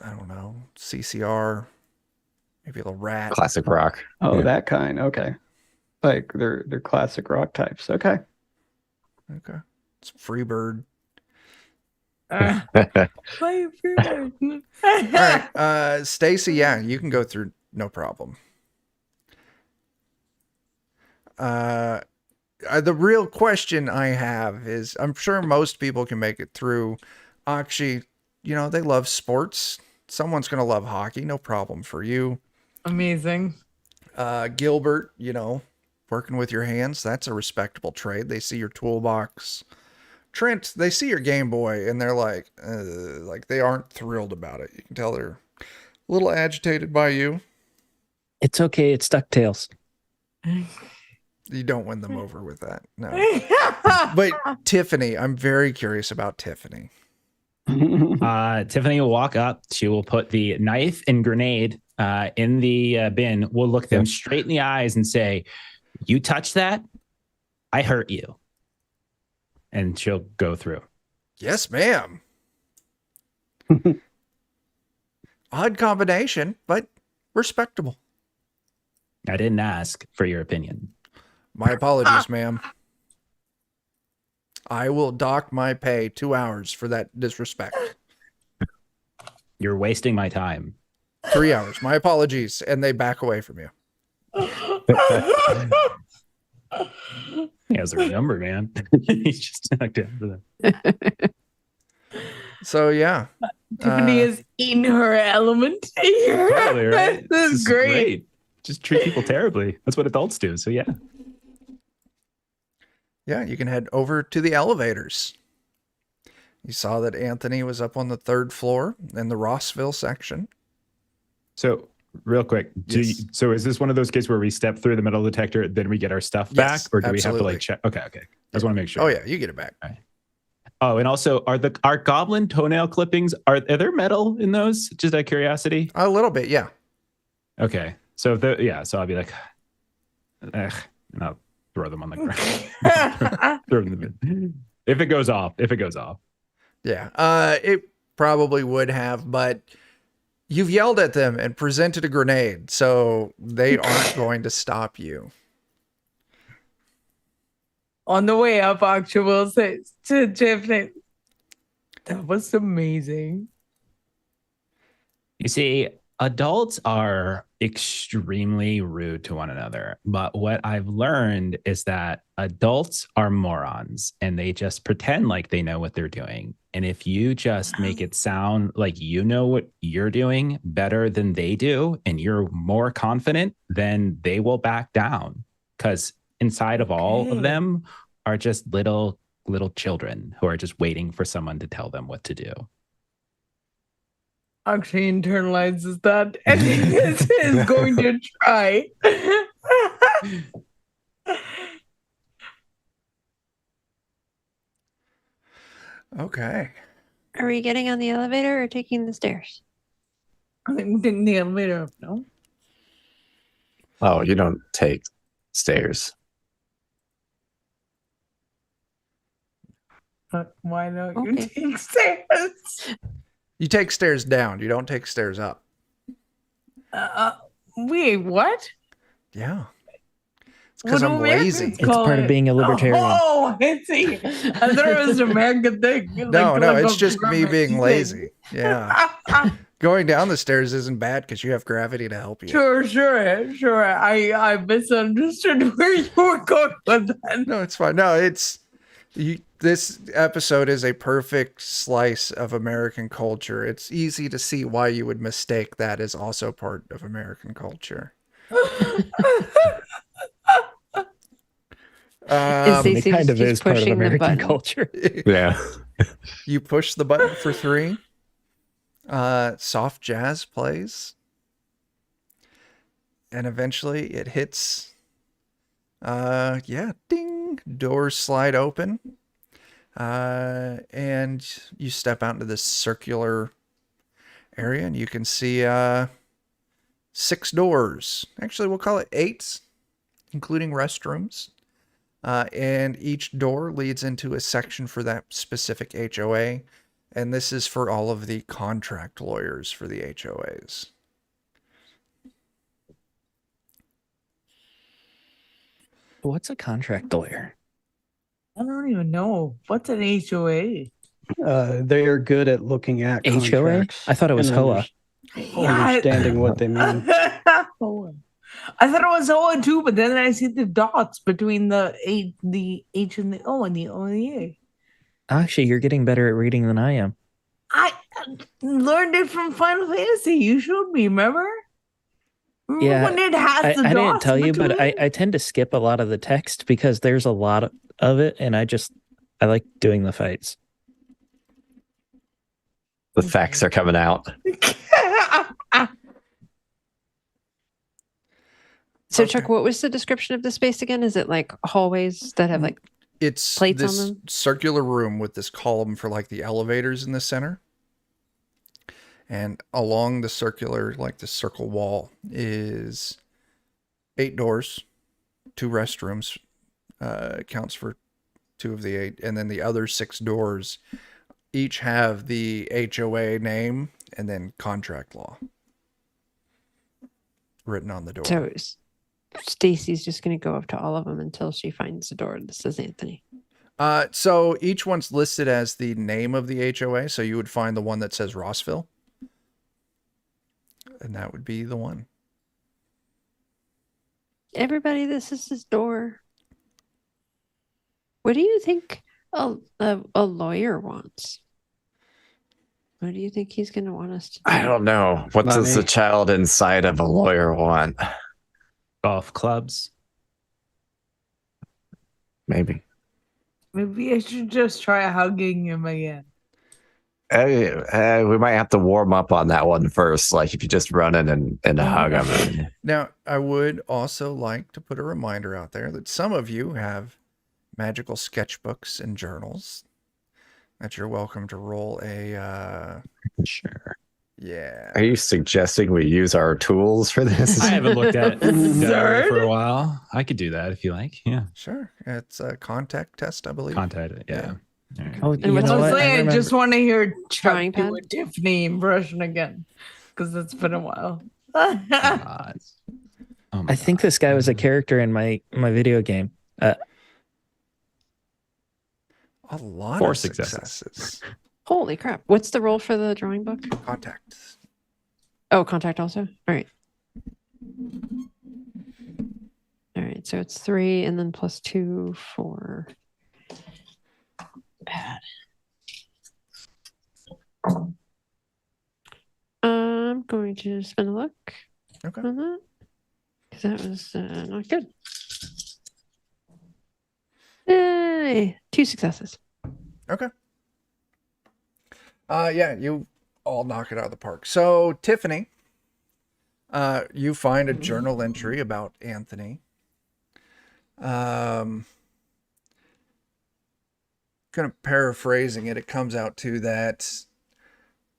I don't know, CCR, maybe a little Rat. Classic rock. Oh, Yeah. that kind. Okay. Like they're classic rock types. Okay. Okay. It's Freebird. Play Freebird. All right. Stacy, yeah, you can go through no problem. The real question I have is, I'm sure most people can make it through. Aakshi, they love sports. Someone's going to love hockey. No problem for you. Amazing. Gilbert, working with your hands. That's a respectable trade. They see your toolbox. Trent, they see your Game Boy and they're like they aren't thrilled about it. You can tell they're a little agitated by you. It's okay. It's DuckTales. You don't win them over with that. No. But Tiffany, I'm very curious about Tiffany. Tiffany will walk up. She will put the knife and grenade in the bin. We'll look them straight in the eyes and say, "You touch that, I hurt you." And she'll go through. Yes, ma'am. Odd combination, but respectable. I didn't ask for your opinion. My apologies, ma'am. I will dock my pay 2 hours for that disrespect. You're wasting my time. 3 hours. My apologies. And they back away from you. He has a number, man. He's just knocked down for that. So, yeah. Tiffany is in her element here. Totally, right? This is great. Just treat people terribly. That's what adults do. So, yeah. Yeah, you can head over to the elevators. You saw that Anthony was up on the 3rd floor in the Rossville section. So, real quick, so is this one of those cases where we step through the metal detector, then we get our stuff back, or do we have to like check? Okay. I just want to make sure. Oh yeah, you get it back. Right. Oh, and also, are goblin toenail clippings? Are there metal in those? Just out of curiosity. A little bit, yeah. Okay, so so I'll be like, and I'll throw them on the ground. Throw them in the bin. If it goes off. Yeah. It probably would have, but you've yelled at them and presented a grenade, so they aren't going to stop you. On the way up, Aakshi will say to Tiffany, "That was amazing." You see, adults are extremely rude to one another. But what I've learned is that adults are morons and they just pretend like they know what they're doing. And if you just make it sound like you know what you're doing better than they do, and you're more confident, then they will back down. Because inside of all of them are just little children who are just waiting for someone to tell them what to do. Aakshi internalizes that and is going to try. Okay. Are we getting on the elevator or taking the stairs? I think the elevator up, no? Oh, you don't take stairs. Why don't you Okay. take stairs? You take stairs down. You don't take stairs up. Wait, what? Yeah. It's because What I'm do Americans lazy. It's call part of it? being a libertarian. Oh, I see. I thought it was an American thing. No, Like it's just me being thing. lazy. Yeah. Going down the stairs isn't bad because you have gravity to help you. Sure. I misunderstood where you were going with that. No, it's fine. No, this episode is a perfect slice of American culture. It's easy to see why you would mistake that as also part of American culture. It kind of is part of American culture. Yeah. You push the button for 3. Soft jazz plays. And eventually it hits. Ding. Doors slide open. And you step out into this circular area and you can see 6 doors. Actually, we'll call it 8, including restrooms. And each door leads into a section for that specific HOA. And this is for all of the contract lawyers for the HOAs. What's a contract lawyer? I don't even know. What's an HOA? They are good at looking at HOA? contracts. I thought it was and HOA. Understanding what they mean. I thought it was O too, but then I see the dots between the H and the O and the O and the A. Actually, you're getting better at reading than I am. learned it from Final Fantasy. You showed me, remember? Remember Yeah, when it has I the didn't dots tell you, but between? I tend to skip a lot of the text because there's a lot of it, and I like doing the fights. The facts are coming out. So, Okay. Chuck, what was the description of the space again? Is it like hallways that have like It's plates on this them? circular room with this column for like the elevators in the center. And along the circular, like the circle wall, is 8 doors, 2 restrooms, counts for 2 of the 8. And then the other 6 doors each have the HOA name and then contract law written on the door. So Stacy's just going to go up to all of them until she finds the door that says Anthony. So each one's listed as the name of the HOA. So you would find the one that says Rossville. And that would be the one. Everybody, this is his door. What do you think a lawyer wants? What do you think he's going to want us to do? I don't know. What does Money. the child inside of a lawyer want? Golf clubs. Maybe. Maybe I should just try hugging him again. We might have to warm up on that one first. Like if you just run in and hug him. Now, I would also like to put a reminder out there that some of you have magical sketchbooks and journals that you're welcome to roll a, Sure. yeah. Are you suggesting we use our tools for this? I haven't looked at that Zerd? for a while. I could do that if you like. Yeah. Sure. It's a contact test, I believe. Contact it. Yeah. All right. Oh, And you what's know the what? Honestly, I remember- just want to hear Chuck Drawing do a pad? Tiffany impression again. Because it's been a while. God. Oh my I think God. this guy was a character in my video game. A lot 4 of successes. successes. Holy crap. What's the roll for the drawing book? Contact. Oh, contact also? All right. All right. So it's 3 and then plus 2, 4. Bad. I'm going to spin a look Okay. on that. Because that was not good. Yay! 2 successes. Okay. Yeah, you all knock it out of the park. So, Tiffany, you find a journal entry about Anthony. Kind of paraphrasing it, it comes out to that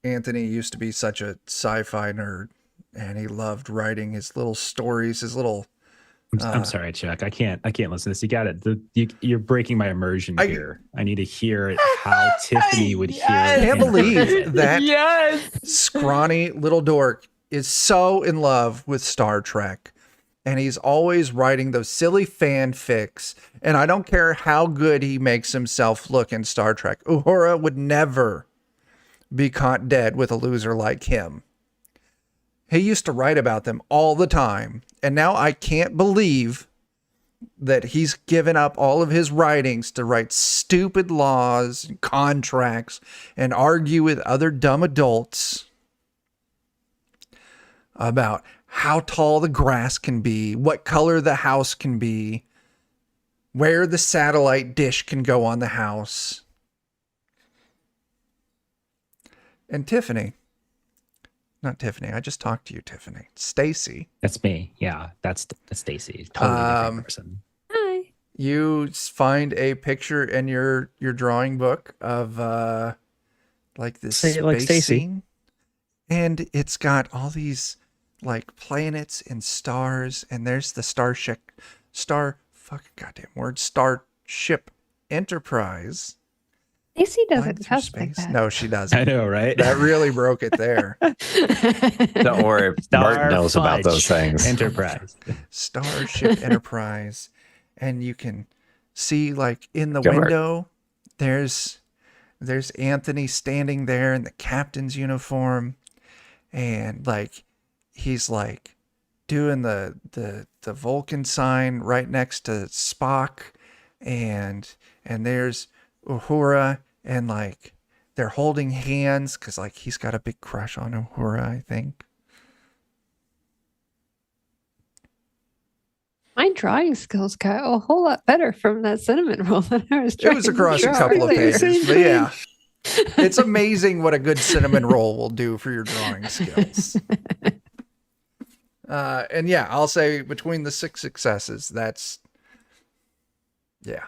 Anthony used to be such a sci-fi nerd, and he loved writing his little stories, his little. I'm sorry, Chuck. I can't listen to this. You got it. You're breaking my immersion here. I need to hear it how Tiffany would hear Yes. it. I can't believe that Yes. scrawny little dork is so in love with Star Trek, and he's always writing those silly fanfics, and I don't care how good he makes himself look in Star Trek. Uhura would never be caught dead with a loser like him. He used to write about them all the time, and now I can't believe that he's given up all of his writings to write stupid laws and contracts and argue with other dumb adults about how tall the grass can be, what color the house can be, where the satellite dish can go on the house. And Tiffany, not Tiffany, I just talked to you, Tiffany. Stacy, That's me. Yeah, that's Stacy. Totally different person. Hi. you find a picture in your drawing book of like this Say it like space Stacy. scene, and it's got all these like planets and stars, and there's the starship Enterprise Stacy flying doesn't through cuss like space. that. No, she I doesn't. know, right? That really broke it there. Don't worry. Bart Star knows about Fudge those things. Enterprise. Starship Enterprise, and you can see like in the Gilbert. window there's Anthony standing there in the captain's uniform, and like he's like doing the Vulcan sign right next to Spock, and there's Uhura, and like they're holding hands because like he's got a big crush on Uhura, I think. My drawing skills got a whole lot better from that cinnamon roll than I was trying It was across to a draw couple of earlier. pages, but yeah. It's amazing what a good cinnamon roll will do for your drawing skills. And yeah, I'll say between the 6 successes, that's, yeah.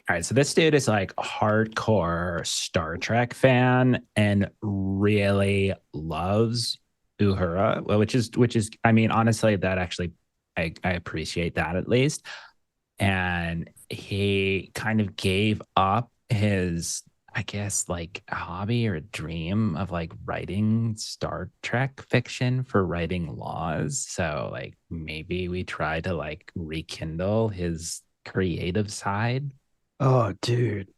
All right, so this dude is like a hardcore Star Trek fan and really loves Uhura, which is I mean, honestly, that actually I appreciate that at least. And he kind of gave up his, I guess, like a hobby or a dream of like writing Star Trek fiction for writing laws. So like maybe we try to like rekindle his creative side. Oh, dude.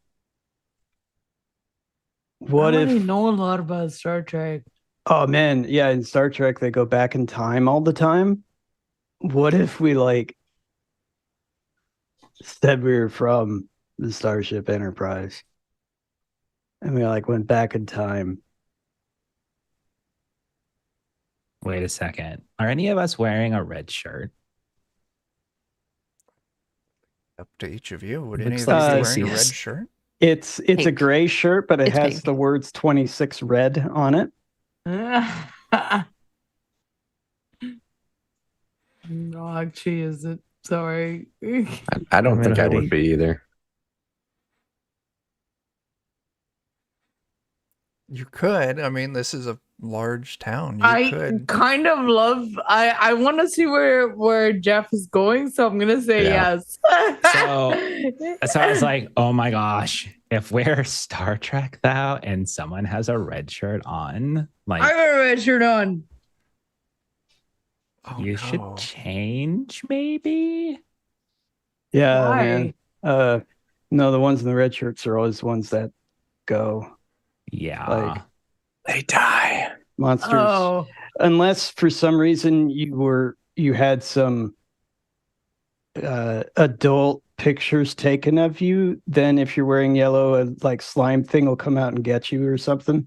I What already if? know a lot about Star Trek. Oh man, yeah. In Star Trek, they go back in time all the time. What if we like said we were from the Starship Enterprise, and we like went back in time? Wait a second. Are any of us wearing a red shirt? Up to each of you. Would any Looks of you like be wearing a Stacy's. red shirt? It's a Pink. gray shirt, but it It's has pink. the words 26 red on it. No, Aakshi isn't. Sorry. I don't I'm in think a I hoodie. would be either. You could. I mean, this is a large town. You I could. kind of love. I want to see where Jeff is going, so I'm gonna say Yeah. yes. So I was like, oh my gosh, if we're Star Trek though, and someone has a red shirt on, like I got a red shirt on. Oh, you no. should change, maybe. Yeah, Why? man. No, the ones in the red shirts are always the ones that go Yeah. like They die. monsters. Oh, Unless for some reason you had some adult pictures taken of you, then if you're wearing yellow, a like slime thing will come out and get you or something.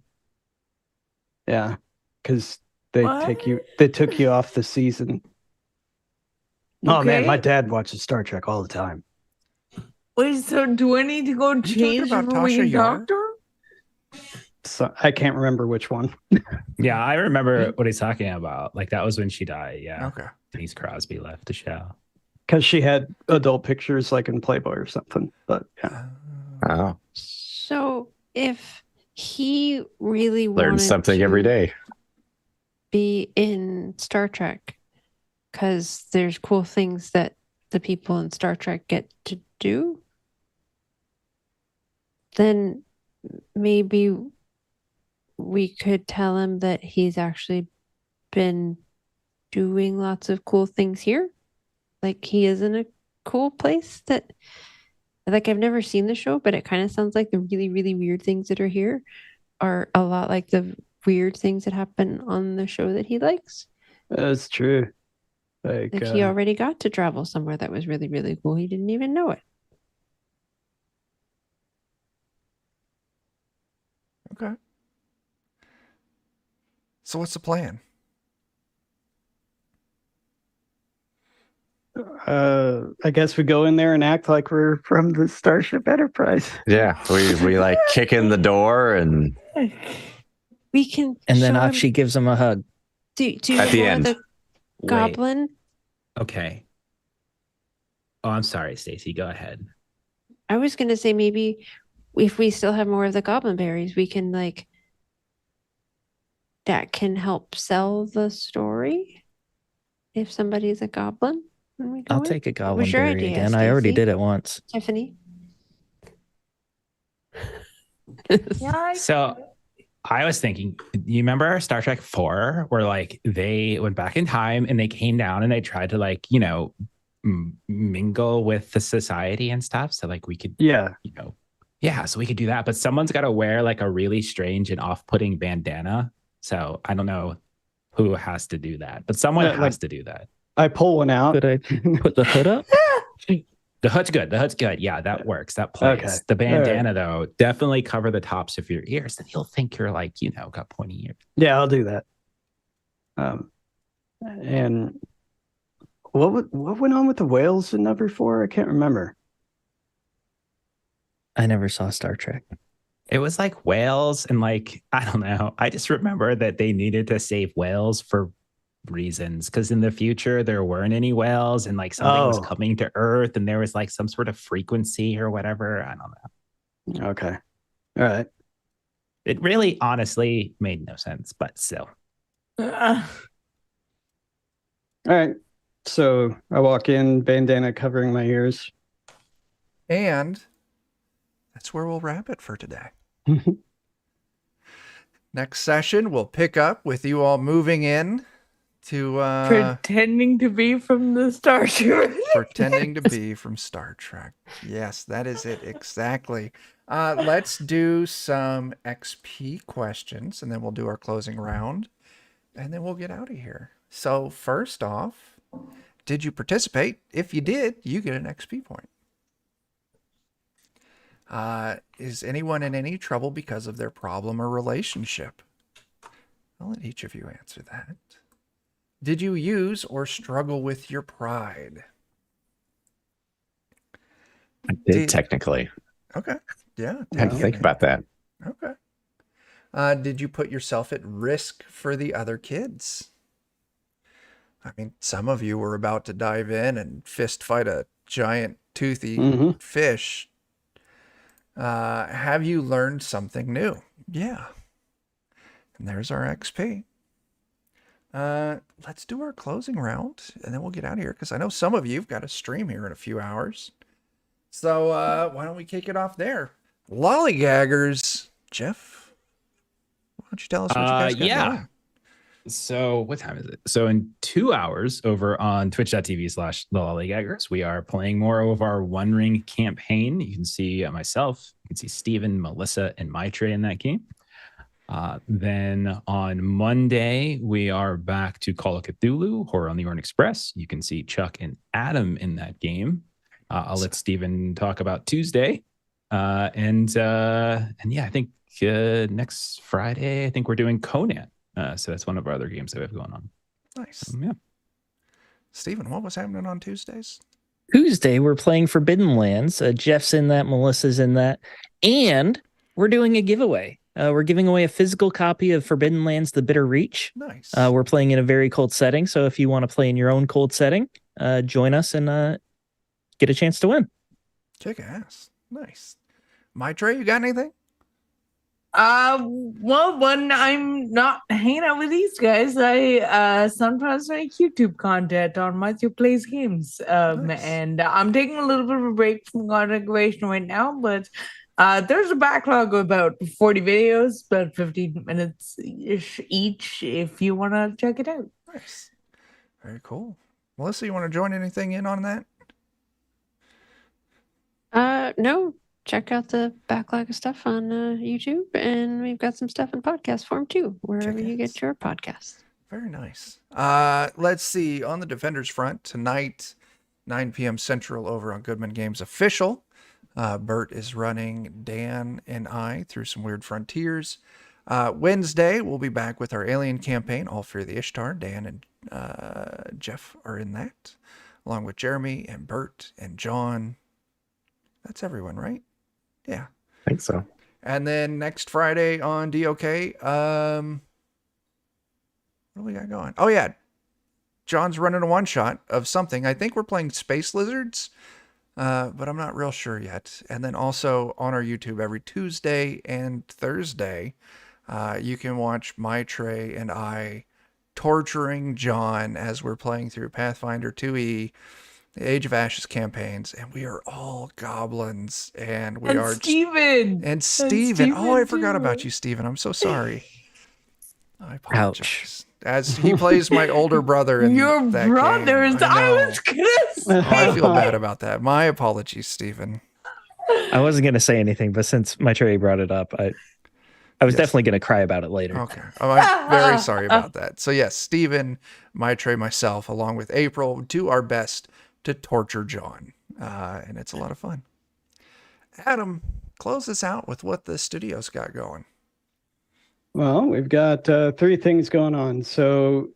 Yeah, because they took you off the season. Oh man, my okay. dad watches Star Trek all the time. Wait, so do I need to go you talking change about before we Tasha can Yar? talk to her? So I can't remember which one. Yeah, I remember what he's talking about. Like that was when she died. Yeah. Okay. Denise Crosby left the show. Because she had adult pictures like in Playboy or something. But yeah. Oh, So if he really learn wanted something every to day. be in Star Trek, because there's cool things that the people in Star Trek get to do, then maybe we could tell him that he's actually been doing lots of cool things here. Like he is in a cool place that, like, I've never seen the show, but it kind of sounds like the really, really weird things that are here are a lot like the weird things that happen on the show that he likes. That's true. Like Like he already got to travel somewhere that was really, really cool. He didn't even know it. Okay. So what's the plan? I guess we go in there and act like we're from the Starship Enterprise. Yeah, we like kick in the door and We can And then show him- Aakshi gives him a hug. do at the more end. the goblin. Okay. Oh, I'm sorry, Stacy. Go ahead. I was gonna say maybe if we still have more of the goblin berries, we can like that can help sell the story. If somebody's a goblin, when we go I'll in. take a What goblin was your berry idea, again. I already Stacy? did it once. Tiffany. Yeah. So I was thinking, you remember Star Trek 4 where like they went back in time and they came down and they tried to like, you know, mingle with the society and stuff. So like we could, Yeah. you know, yeah, so we could do that. But someone's got to wear like a really strange and off-putting bandana. So I don't know who has to do that, but someone Yeah, has like- to do that. I pull one out. Could I put the hood up? The hood's good. The hood's good. Yeah, that works. That plays. Okay. The bandana, though, definitely cover the tops of your ears. Then he'll think you're like, got pointy ears. Yeah, I'll do that. And what went on with the whales in number 4? I can't remember. I never saw Star Trek. It was like whales and like, I don't know. I just remember that they needed to save whales for reasons because in the future there weren't any whales and like something was coming to Earth and there was like some sort of frequency or whatever. I don't know. Okay. All right. It really honestly made no sense, but still. All right. So I walk in, bandana covering my ears. And that's where we'll wrap it for today. Next session, we'll pick up with you all moving in to pretending to be from the Star Trek. pretending to be from Star Trek. Yes, that is it exactly. Let's do some XP questions, and then we'll do our closing round, and then we'll get out of here. So first off, did you participate? If you did, you get an XP point. Is anyone in any trouble because of their problem or relationship? I'll let each of you answer that. Did you use or struggle with your pride? I did technically. Okay. Yeah. I had to think about that. Okay. Did you put yourself at risk for the other kids? I mean, some of you were about to dive in and fist fight a giant toothy fish. Have you learned something new? Yeah. And there's our XP. Let's do our closing round, and then we'll get out of here, because I know some of you have got a stream here in a few hours. So why don't we kick it off there? Lollygaggers. Jeff, why don't you tell us what you guys got going? So what time is it? So in 2 hours over on twitch.tv/thelollygaggers, we are playing more of our One Ring campaign. You can see myself, you can see Steven, Melissa, and Maitreyi in that game. Then on Monday, we are back to Call of Cthulhu, Horror on the Orient Express. You can see Chuck and Adam in that game. I'll let Steven talk about Tuesday. And yeah, I think next Friday, I think we're doing Conan. So that's one of our other games that we have going on. Nice. Yeah. Steven, what was happening on Tuesdays? Tuesday, we're playing Forbidden Lands. Jeff's in that, Melissa's in that. And we're doing a giveaway. We're giving away a physical copy of Forbidden Lands, The Bitter Reach. Nice. We're playing in a very cold setting. So if you want to play in your own cold setting, join us and get a chance to win. Kick ass. Nice. Maitreyi, you got anything? Well, when I'm not hanging out with these guys, I sometimes make YouTube content on Maitreyi Plays Games. Nice. And I'm taking a little bit of a break from content creation right now, but there's a backlog of about 40 videos, about 15 minutes each, if you want to check it out. Nice. Very cool. Melissa, you want to join anything in on that? No. Check out the backlog of stuff on YouTube, and we've got some stuff in podcast form too, wherever you get your podcasts. Very nice. Let's see. On the Defenders front, tonight, 9 p.m. Central over on Goodman Games Official. Bert is running Dan and I through some weird frontiers. Wednesday, we'll be back with our Alien campaign, All Fear the Ishtar. Dan and Jeff are in that, along with Jeremy and Bert and John. That's everyone, right? Yeah. I think so. And then next Friday on DOK, what do we got going? Oh, yeah. John's running a one-shot of something. I think we're playing Space Lizards, but I'm not real sure yet. And then also on our YouTube every Tuesday and Thursday, you can watch Maitreyi and I torturing John as we're playing through Pathfinder 2e, the Age of Ashes campaigns, and we are all goblins, and we are Steven. And Steven. Oh, I forgot about you, Steven. I'm so sorry. I apologize. Ouch. As he plays my older brother in Your that brothers. game. I was gonna say. Oh, I feel bad about that. My apologies, Steven. I wasn't going to say anything, but since Maitreyi brought it up, I was definitely going to cry about it later. Okay. Oh, I'm very sorry about that. So yes, Steven, Maitreyi, myself, along with April, do our best to torture John. and it's a lot of fun. Adam, close us out with what the studio's got going. Well, we've got 3 things going on. So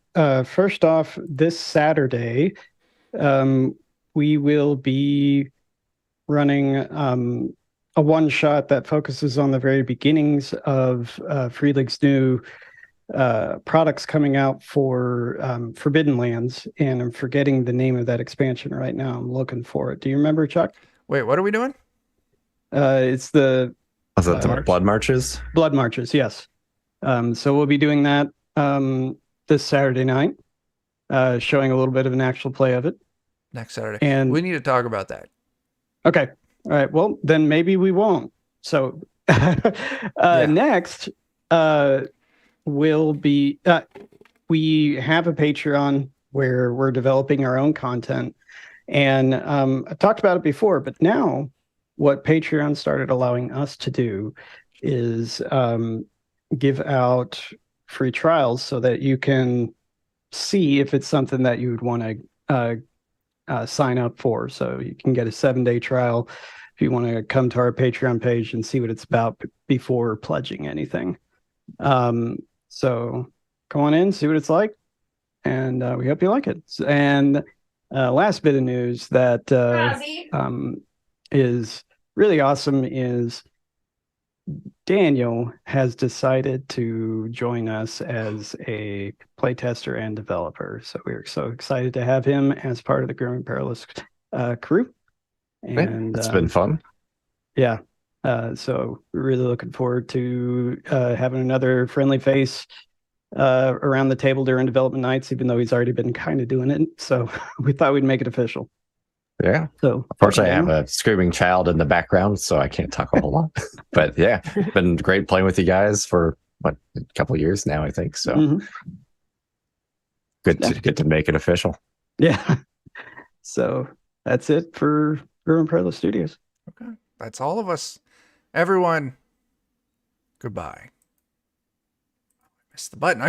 first off, this Saturday, we will be running a one-shot that focuses on the very beginnings of Free League's new products coming out for Forbidden Lands, and I'm forgetting the name of that expansion right now. I'm looking for it. Do you remember, Chuck? Wait, what are we doing? It's the Was it the Blood Marches? Blood Marches, yes. So we'll be doing that this Saturday night, showing a little bit of an actual play of it. Next Saturday. And we need to talk about that. Okay. All right. Well, then maybe we won't. So next will be we have a Patreon where we're developing our own content. And I talked about it before, but now what Patreon started allowing us to do is give out free trials so that you can see if it's something that you would want to sign up for. So you can get a 7-day trial if you want to come to our Patreon page and see what it's about before pledging anything. So go on in, see what it's like, and we hope you like it. And last bit of news that is really awesome is Daniel has decided to join us as a playtester and developer. So we're so excited to have him as part of the Grim and Perilous crew. And it's been fun. Yeah. So we're really looking forward to having another friendly face around the table during development nights, even though he's already been kind of doing it. So we thought we'd make it official. Yeah. So unfortunately, I have a screaming child in the background, so I can't talk a whole lot. But yeah, it's been great playing with you guys for a couple of years now, I think. So good to make it official. Yeah. So that's it for Grim and Perilous Studios. Okay. That's all of us. Everyone, goodbye. I missed the button.